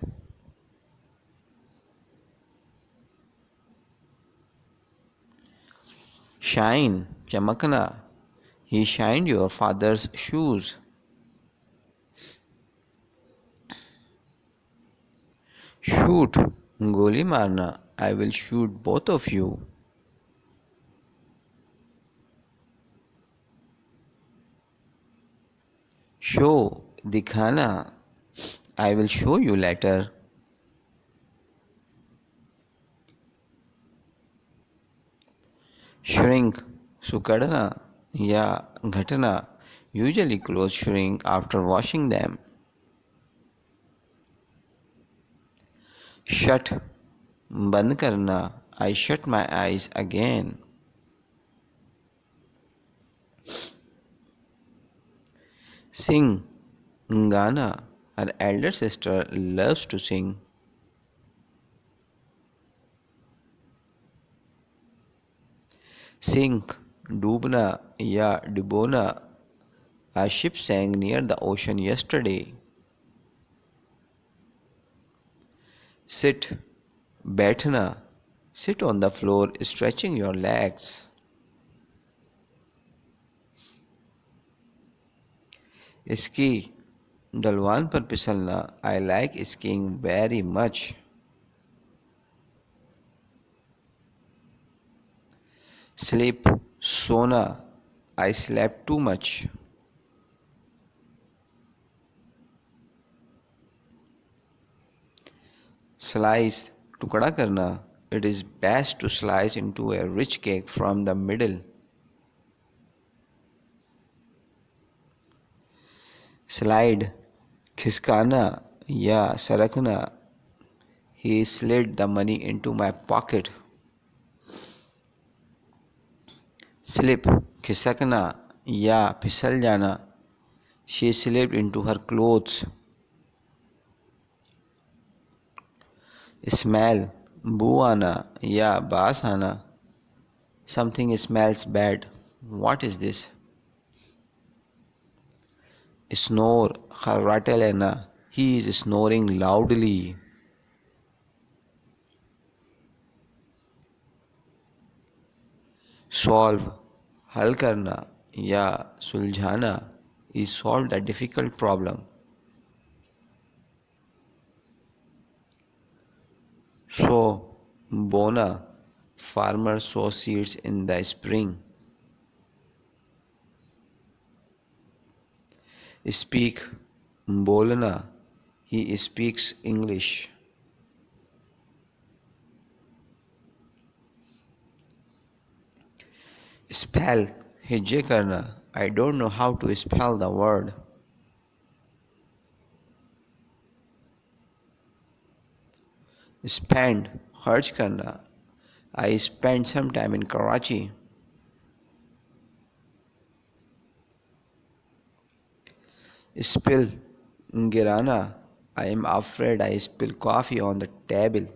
Shine, चमकना, he shined your father's shoes. Shoot, गोली मारना, I will shoot both of you. Show, दिखाना, I will show you later. Shrink, सुकड़ना या घटना, usually clothes shrink after washing them. Shut, बंद करना, I shut my eyes again. Sing, गाना, her elder sister loves to sing. Sink, डूबना या डुबोना, a ship sank near the ocean yesterday. Sit, बैठना, sit on the floor stretching your legs. Ski, डलवान पर फिसलना, I like skiing very much. Sleep, सोना, I slept too much. Slice टुकड़ा करना. It is best to slice into a rich cake from the middle. Slide खिसकाना या सरकना. He slid the money into my pocket. Slip खिसकना या फिसल जाना. She slipped into her clothes. Smell बू आना या बास आना. Something smells bad. What is this? Snore खर्राटे लेना. He is snoring loudly. Solve हल करना या सुलझाना. He solved a difficult problem. Sow बोना. Farmer sow seeds in the spring. Speak बोलना. He speaks English. Spell हिज्जे करना. I don't know how to spell the word. Spend खर्च करना. I spent some time in Karachi. Spill गिराना. I am afraid I spilled coffee on the table.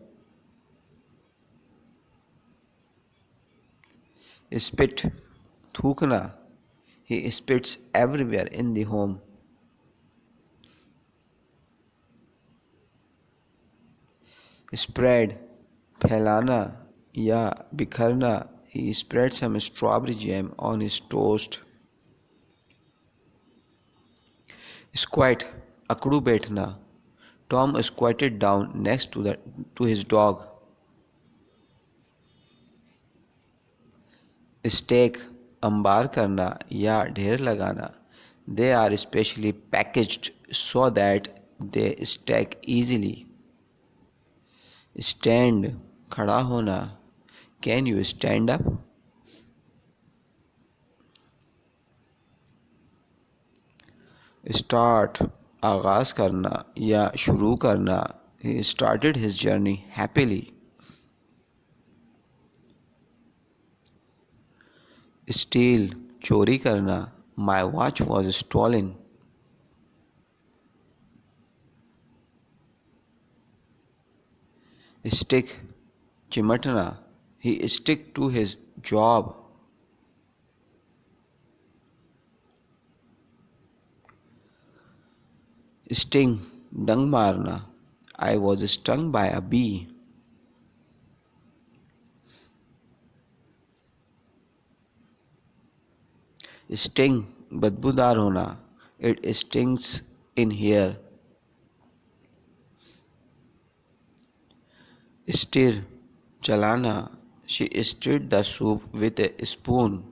Spit थूकना. He spits everywhere in the home. Spread फैलाना या बिखरना. He spread some strawberry jam on his toast. Squat अकड़ू बैठना. Tom squatted down next to his dog. Stake अंबार करना या ढेर लगाना. They are specially packaged so that they stack easily. Stand खड़ा होना. Can you stand up? Start आगाज करना या शुरू करना. He started his journey happily. Steal चोरी करना. My watch was stolen. Stick चिमटना. He stick to his job. Sting डंग मारना. I was stung by a bee. Sting बदबूदार होना. It stinks in here. Stir चलाना. She stirred the soup with a spoon.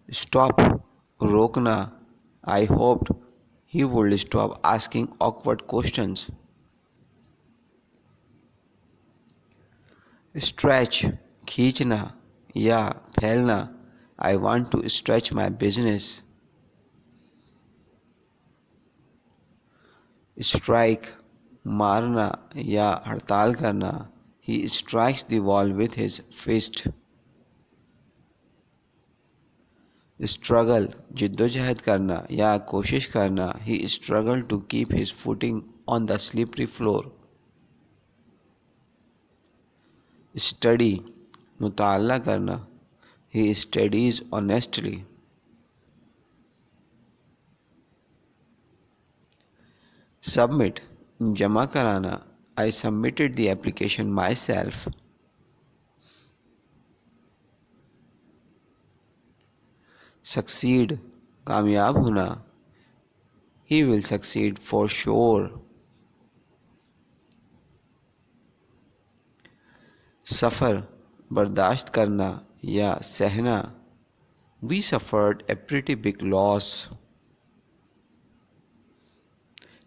Stop रोकना. I hoped he would stop asking awkward questions. Stretch खींचना या फैलना. I want to stretch my business. Strike मारना या हड़ताल करना. He strikes the wall with his fist. Struggle जिद्दोजहद करना या कोशिश करना. He struggled to keep his footing on the slippery floor. Study मुताला करना. He studies honestly. Submit जमा कराना. I submitted the application myself. Succeed कामयाब होना. He will succeed for sure. Suffer बर्दाश्त करना या सहना. We suffered a pretty big loss.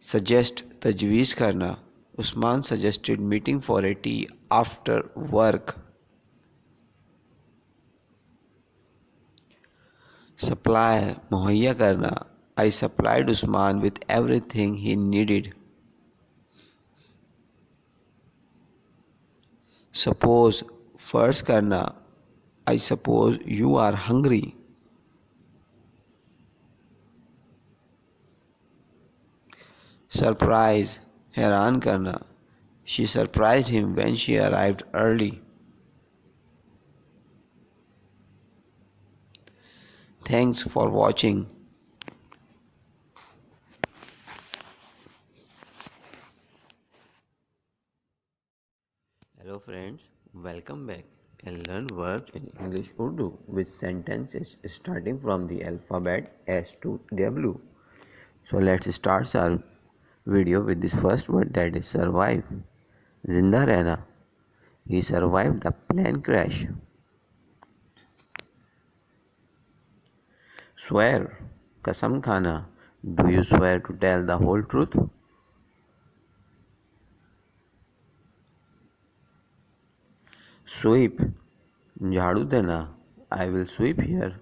Suggest तजवीज़ करना. Usman suggested meeting for a tea after work. Supply मुहैया करना. I supplied Usman with everything he needed. Suppose फर्ज करना. I suppose you are hungry. Surprise हैरान करना. She surprised him when she arrived early. Thanks for watching. Hello friends, welcome back and learn verbs in English Urdu with sentences starting from the alphabet S to W. So let's start our video with this first word, that is survive. Zinda rehna. He survived the plane crash. Swear. Kasam khana. Do you swear to tell the whole truth? Sweep. झाड़ू देना. I will sweep here.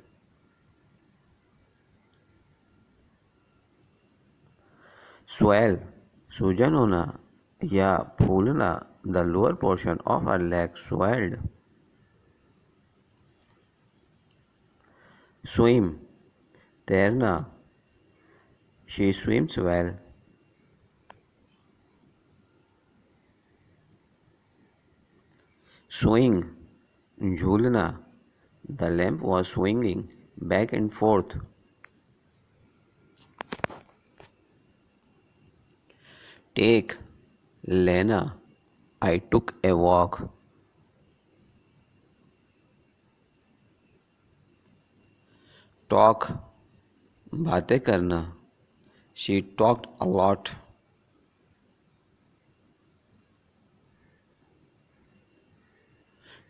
Swell. सूजन होना या फूलना. The lower portion of her leg swelled. Swim. तैरना. She swims well. Swing. झूलना. The lamp was swinging back and forth. Take. लेना. I took a walk. Talk. बातें करना. She talked a lot.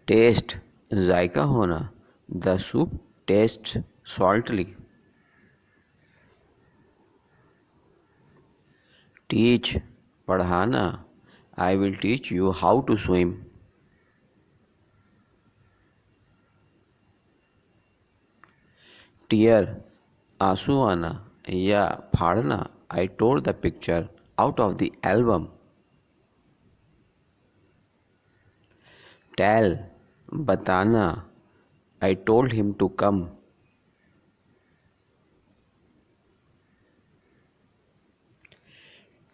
Taste. जायका होना. The soup tastes salty. Teach. पढ़ाना. I will teach you how to swim. Tear. आंसू आना या फाड़ना. I tore the picture out of the album. Tell. बताना. I told him to come.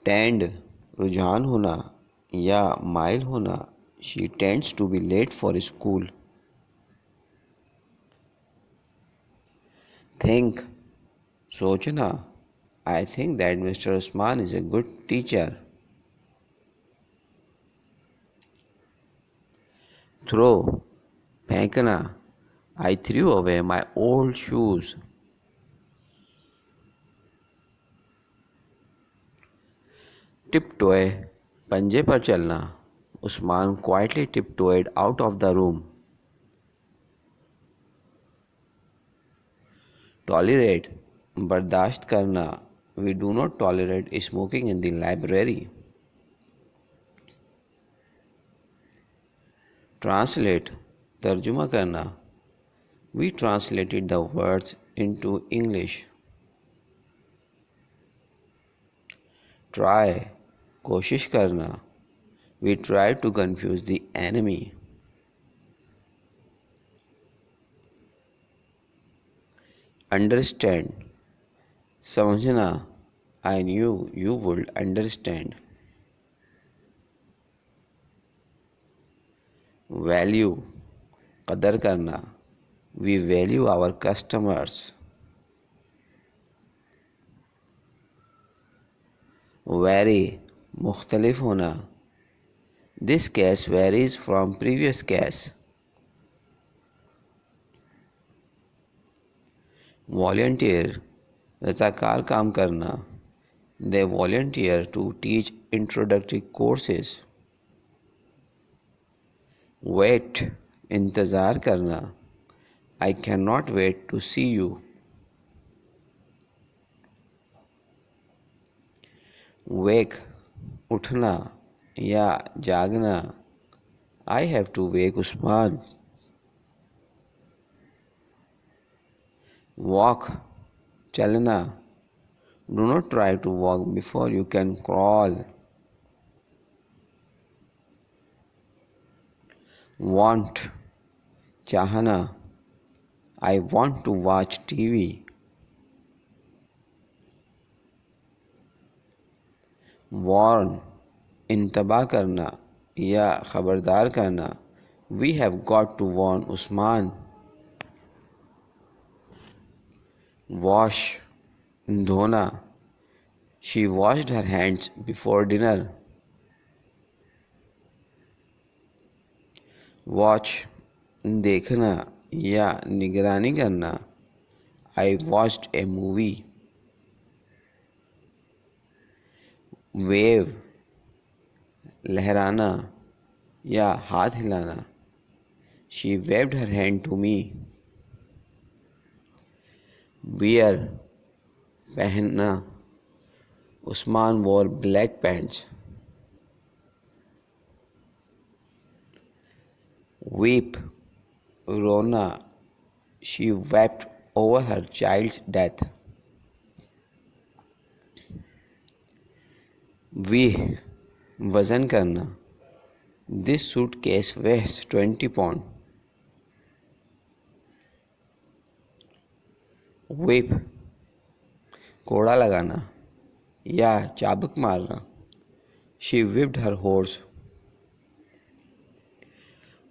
Tend. रुझान होना या mile होना. She tends to be late for school. Think. सोचना. I think that Mr. Usman is a good teacher. Throw. फेंकना. I threw away my old shoes. Tiptoe. पंजे पर चलना. Usman quietly tiptoed out of the room. Tolerate. बर्दाश्त करना. We do not tolerate smoking in the library. Translate. तर्जुमा करना. We translated the words into English. Try. कोशिश करना. We tried to confuse the enemy. Understand. समझना. I knew you would understand. Value. कदर करना. We value our customers. Vary. मुख्तलिफ होना. This case varies from previous case. Volunteer. रज़ाकार काम करना. They volunteer to teach introductory courses. Wait. इंतज़ार करना. I cannot wait to see you. Wake, उठना या जागना. I have to wake Usman. Walk, चलना. Do not try to walk before you can crawl. Want, चाहना. I want to watch TV. Warn, इंतबा करना या खबरदार करना. We have got to warn Usman. Wash, धोना. She washed her hands before dinner. Watch, देखना या निगरानी करना. I watched a movie. Wave, लहराना या हाथ हिलाना. She waved her hand to me. Wear, पहनना. Usman wore black pants. Weep, रोना. She wept over her child's death. Weigh, वजन करना. This suitcase weighs 20 pounds. Whip, कोड़ा लगाना या चाबुक मारना. She whipped her horse.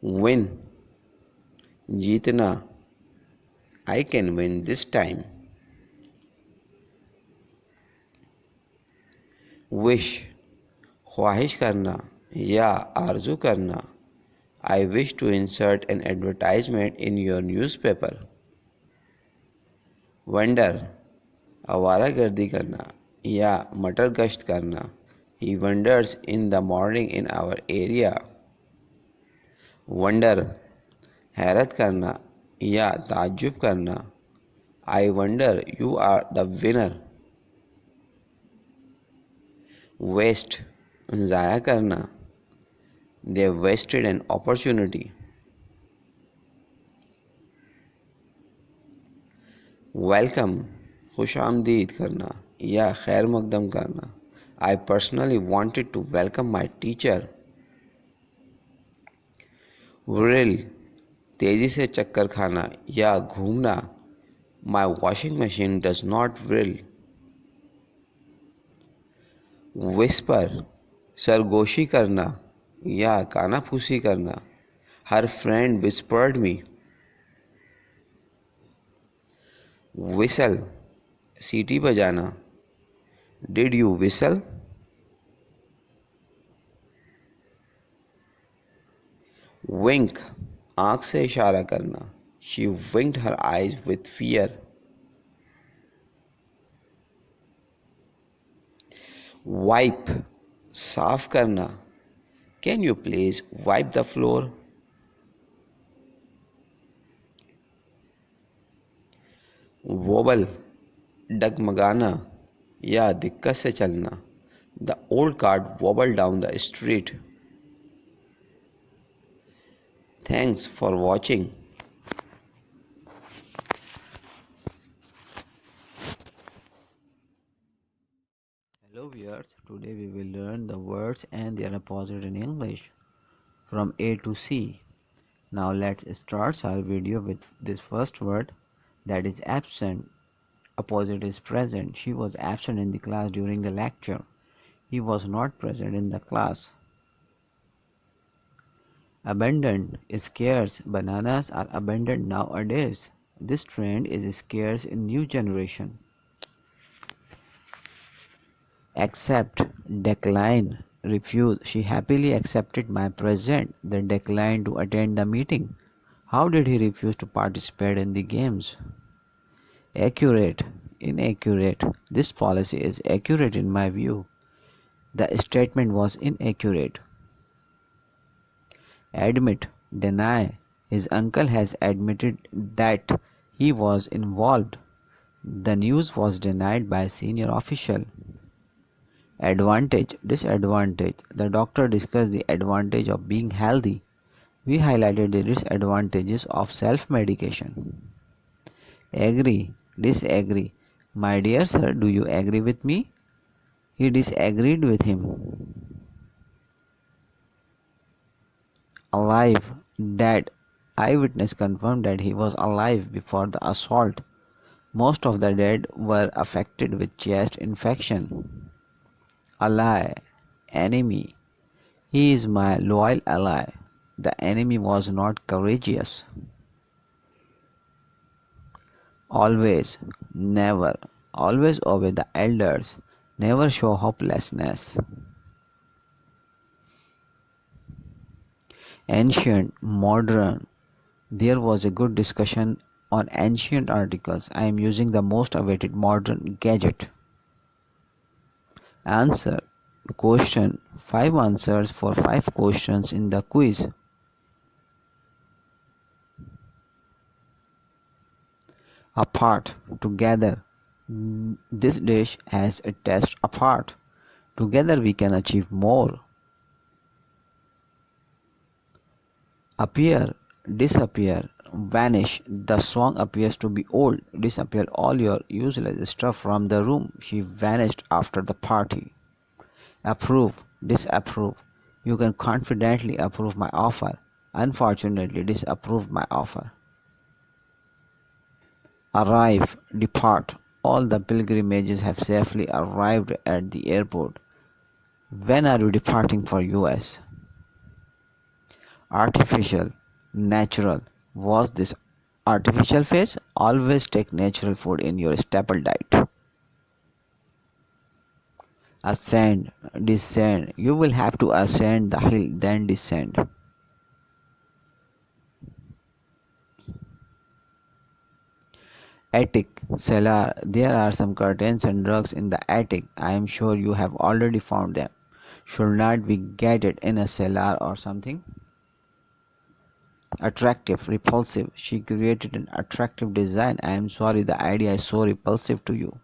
Win, जीतना. I can win this time. Wish, ख्वाहिश करना या आरज़ू करना. I wish to insert an advertisement in your newspaper. Wander, आवारागर्दी करना या मटर गश्त करना. He wanders in the morning in our area. Wonder, हैरत करना या ताज्जुब करना. I wonder you are the winner. Waste, ज़ाया करना. They wasted an opportunity. Welcome, खुश आमदीद करना या खैर मकदम करना. I personally wanted to welcome my teacher. Whirl, तेजी से चक्कर खाना या घूमना. My washing machine does not whirl. Whisper, सरगोशी करना या कानाफूसी करना. Her friend whispered me. Whistle, सीटी बजाना. Did you whistle? Wink, आँख से इशारा करना. She winked her eyes with fear. Wipe, साफ करना. Can you please wipe the floor? Wobble, डगमगाना या दिक्कत से चलना. The old cart wobbled down the street. Thanks for watching. Hello viewers, today we will learn the words and their opposite in English from A to C. Now let's start our video with this first word, that is absent. Opposite is present. She was absent in the class during the lecture. He was not present in the class. Abundant is scarce. Bananas are abundant nowadays. This trend is scarce in new generation. Accept, decline, refuse. She happily accepted my present, then declined to attend the meeting. How did he refuse to participate in the games? Accurate, inaccurate. This policy is accurate in my view. The statement was inaccurate. Admit, deny. His uncle has admitted that he was involved. The news was denied by a senior official. Advantage, disadvantage. The doctor discussed the advantage of being healthy. We highlighted the disadvantages of self-medication. Agree, disagree. My dear sir, do you agree with me? He disagreed with him. Alive, dead. Eyewitness confirmed that he was alive before the assault. Most of the dead were affected with chest infection. Ally, enemy. He is my loyal ally. The enemy was not courageous. Always, never. Always obey the elders. Never show hopelessness. Ancient, modern. There was a good discussion on ancient articles. I am using the most awaited modern gadget. Answer. Question. 5 answers for 5 questions in the quiz. Apart. Together. This dish has a taste apart. Together we can achieve more. Appear. Disappear. Vanish. The song appears to be old. Disappear all your useless stuff from the room. She vanished after the party. Approve. Disapprove. You can confidently approve my offer. Unfortunately, disapprove my offer. Arrive. Depart. All the pilgrimages have safely arrived at the airport. When are you departing for US? Artificial. Natural. Was this artificial face? Always take natural food in your staple diet. Ascend. Descend. You will have to ascend the hill, then descend. Attic, cellar. There are some curtains and rugs in the attic. I am sure you have already found them. Should not we get it in a cellar or something? Attractive, repulsive. She created an attractive design. I am sorry the idea is so repulsive to you.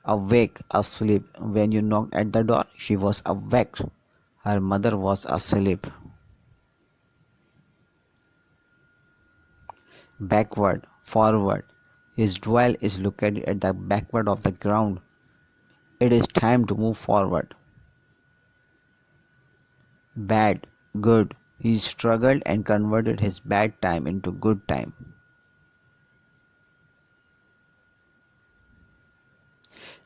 Awake, asleep. When you knocked at the door, she was awake. Her mother was asleep. Backward, forward. His dwell is located at the backward of the ground. It is time to move forward. Bad, good. He struggled and converted his bad time into good time.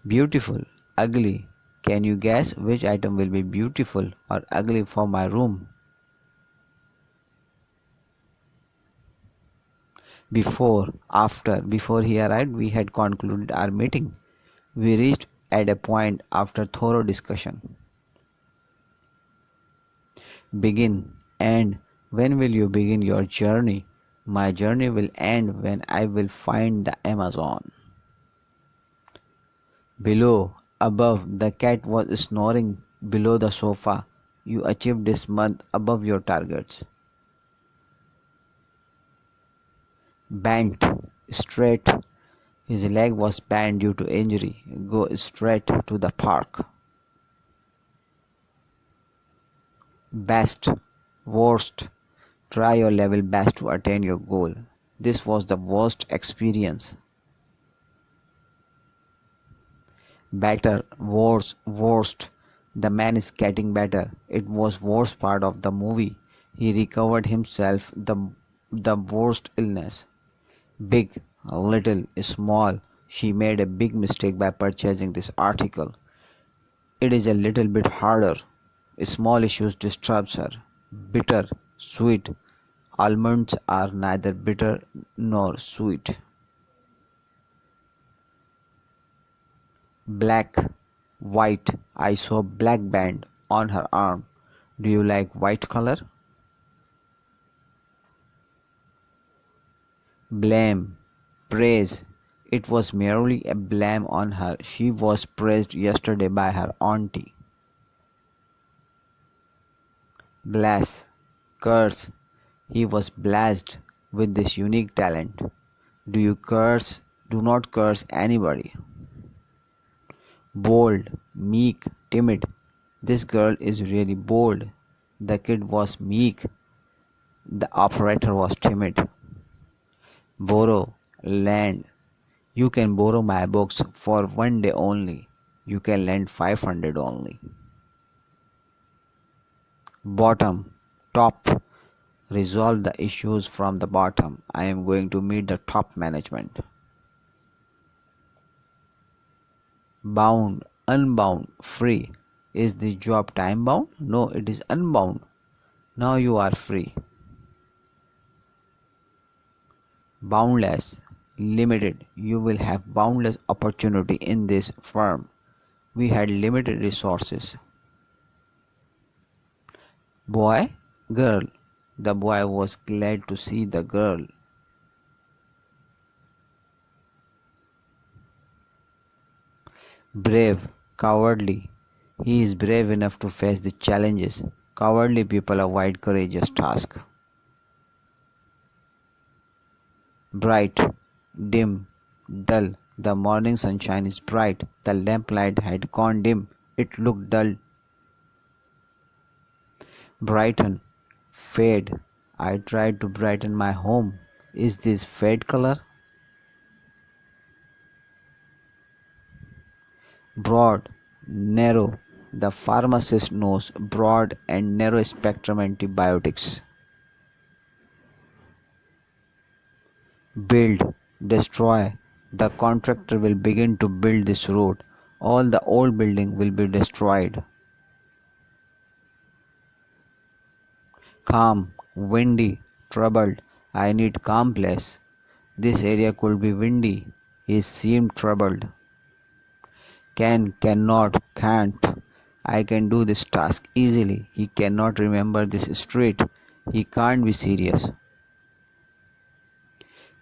Beautiful, ugly. Can you guess which item will be beautiful or ugly for my room? Before, after, before he arrived, we had concluded our meeting. We reached at a point after thorough discussion. Begin, end. When will you begin your journey? My journey will end when I will find the Amazon. Below, above, the cat was snoring below the sofa. You achieved this month above your targets. Bent, straight. His leg was bent due to injury. Go straight to the park. Best, worst. Try your level best to attain your goal. This was the worst experience. Better, worse, worst. The man is getting better. It was worst part of the movie. He recovered himself the worst illness. Big, little, small. She made a big mistake by purchasing this article. It is a little bit harder. Small issues disturbs her. Bitter, sweet. Almonds are neither bitter nor sweet. Black, white. I saw black band on her arm. Do you like white color? Blame, praise. It was merely a blame on her. She was praised yesterday by her auntie. Bless, curse. He was blessed with this unique talent. Do you curse? Do not curse anybody. Bold, meek, timid. This girl is really bold. The kid was meek. The operator was timid. Borrow, lend. You can borrow my books for 1 day only. You can lend 500 only. Bottom, top. Resolve the issues from the bottom. I am going to meet the top management. Bound, unbound, free. Is this job time bound? No, it is unbound. Now you are free. Boundless, limited. You will have boundless opportunity in this firm. We had limited resources. Boy, girl. The boy was glad to see the girl. Brave, cowardly. He is brave enough to face the challenges. Cowardly people avoid courageous tasks. Bright, dim, dull. The morning sunshine is bright. The lamplight had gone dim. It looked dull. Brighten, fade. I tried to brighten my home. Is this fade color? Broad, narrow. The pharmacist knows broad and narrow spectrum antibiotics. Build, destroy. The contractor will begin to build this road. All the old building will be destroyed. Calm, windy, troubled. I need calm place. This area could be windy. He seemed troubled. Can, cannot, can't. I can do this task easily. He cannot remember this street. He can't be serious.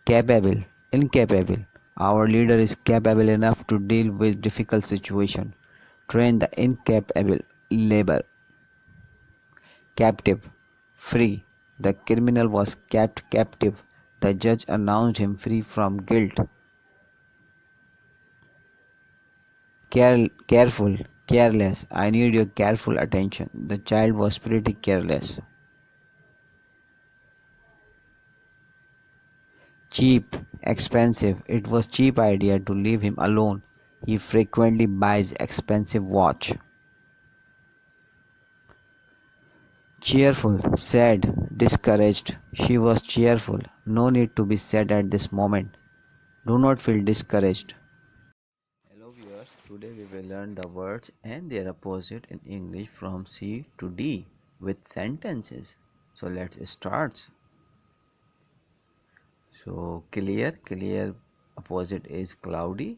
Capable, incapable. Our leader is capable enough to deal with difficult situation. Train the incapable labor. Captive, free. The criminal was kept captive. The judge announced him free from guilt. Careful, careless. I need your careful attention. The child was pretty careless. Cheap, expensive. It was cheap idea to leave him alone. He frequently buys expensive watch. Cheerful, sad, discouraged. She was cheerful. No need to be sad at this moment. Do not feel discouraged. Hello viewers, today we will learn the words and their opposite in English from C to D with sentences. So let's start. So clear opposite is cloudy.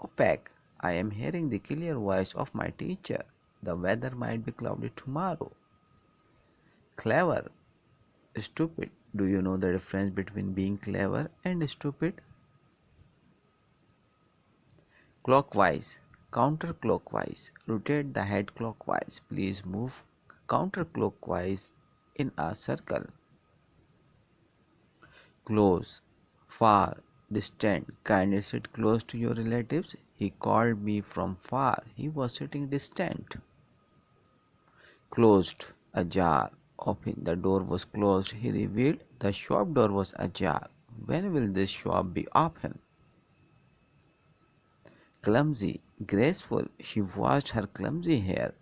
Opaque, I am hearing the clear voice of my teacher. The weather might be cloudy tomorrow. Clever, stupid. Do you know the difference between being clever and stupid? Clockwise, counterclockwise. Rotate the head clockwise. Please move counterclockwise in a circle. Close, far, distant. Kindly sit close to your relatives. He called me from far. He was sitting distant. Closed, ajar. Open. The door was closed. He revealed the shop door was ajar. When will this shop be open? Clumsy, graceful. She washed her clumsy hair.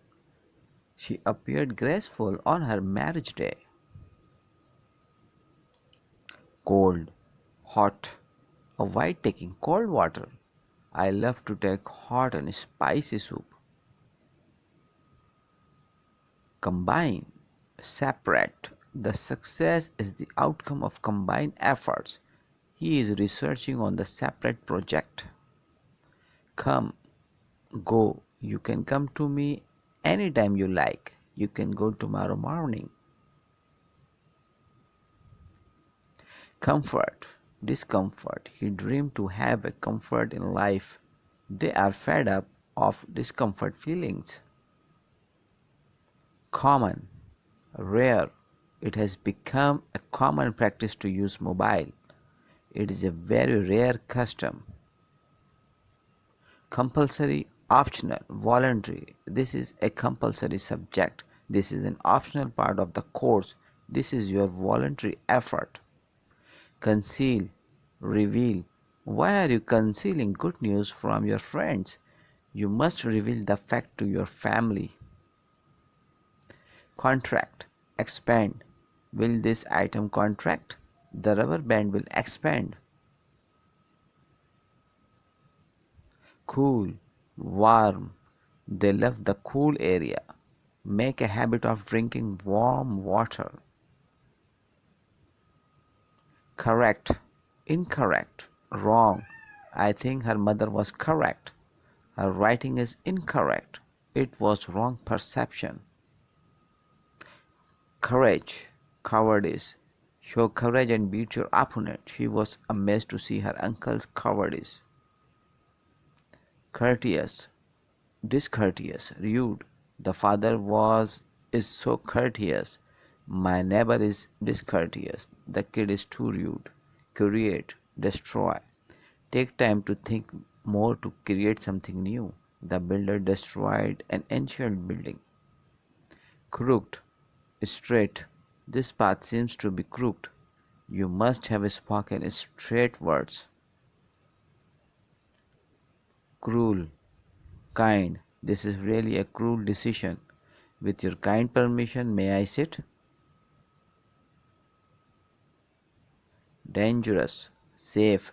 She appeared graceful on her marriage day. Cold, hot. Avoid taking cold water. I love to take hot and spicy soup. Combine, separate. The success is the outcome of combined efforts. He is researching on the separate project. Come, go. You can come to me anytime you like. You can go tomorrow morning. Comfort, discomfort. He dreamed to have a comfort in life. They are fed up of discomfort feelings. Common, rare. It has become a common practice to use mobile. It is a very rare custom. Compulsory, Optional, voluntary. This is a compulsory subject. This is an optional part of the course. This is your voluntary effort. Conceal, reveal. Why are you concealing good news from your friends? You must reveal the fact to your family. Contract, expand. Will this item contract? The rubber band will expand. Cool, warm. They love the cool area. Make a habit of drinking warm water. Correct, incorrect, wrong. I think her mother was correct. Her writing is incorrect. It was wrong perception. Courage, cowardice. Show courage and beat your opponent. She was amazed to see her uncle's cowardice. Courteous, discourteous, rude. The father was is so courteous. My neighbor is discourteous. The kid is too rude. Create, destroy. Take time to think more to create something new. The builder destroyed an ancient building. Crooked, straight. This path seems to be crooked. You must have spoken straight words. Cruel, kind. This is really a cruel decision. With your kind permission, may I sit? Dangerous, safe.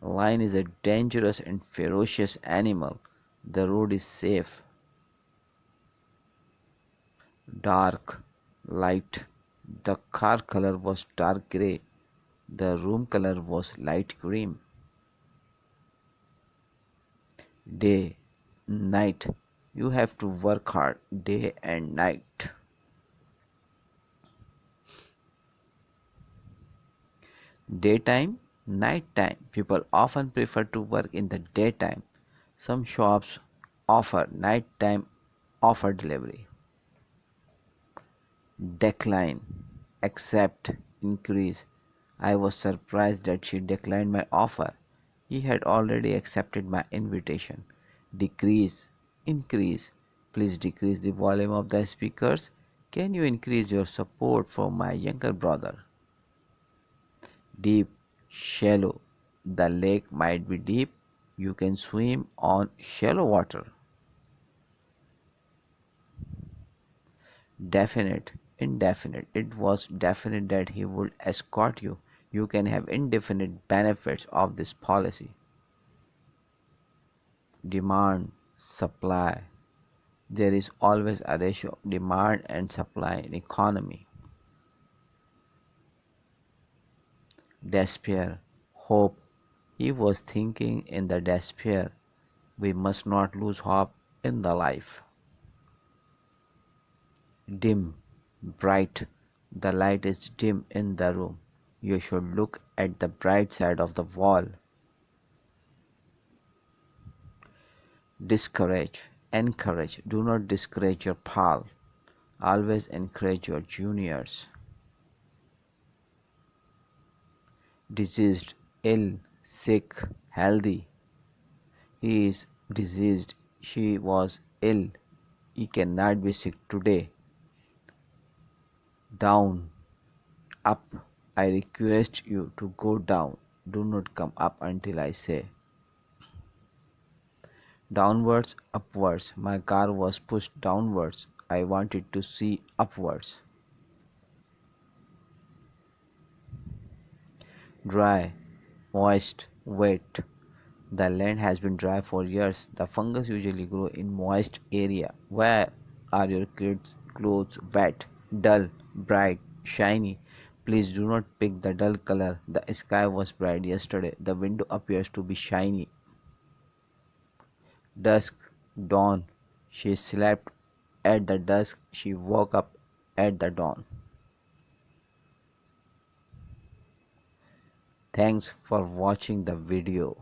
Lion is a dangerous and ferocious animal. The road is safe. Dark, light. The car color was dark gray. The room color was light cream. Day, night. You have to work hard day and night. Daytime, nighttime. People often prefer to work in the daytime. Some shops offer nighttime offer delivery. Decline, accept, increase. I was surprised that she declined my offer. He had already accepted my invitation. Decrease, increase. Please decrease the volume of the speakers. Can you increase your support for my younger brother? Deep, shallow. The lake might be deep. You can swim on shallow water. Definite, indefinite. It was definite that he would escort you. You can have indefinite benefits of this policy. Demand, supply. There is always a ratio of demand and supply in economy. Despair, hope. He was thinking in the despair. We must not lose hope in the life. Dim, bright. The light is dim in the room. You should look at the bright side of the wall. Discourage, encourage. Do not discourage your pal. Always encourage your juniors. Diseased, ill, sick, healthy. He is diseased. She was ill. He cannot be sick today. Down, up. I request you to go down. Do not come up until I say. Downwards, upwards. My car was pushed downwards. I wanted to see upwards. Dry, moist, wet. The land has been dry for years. The fungus usually grow in moist area. Why are your kids' clothes wet, dull, bright, shiny? Please do not pick the dull color. The sky was bright yesterday. The window appears to be shiny. Dusk, dawn. She slept at the dusk. She woke up at the dawn. Thanks for watching the video.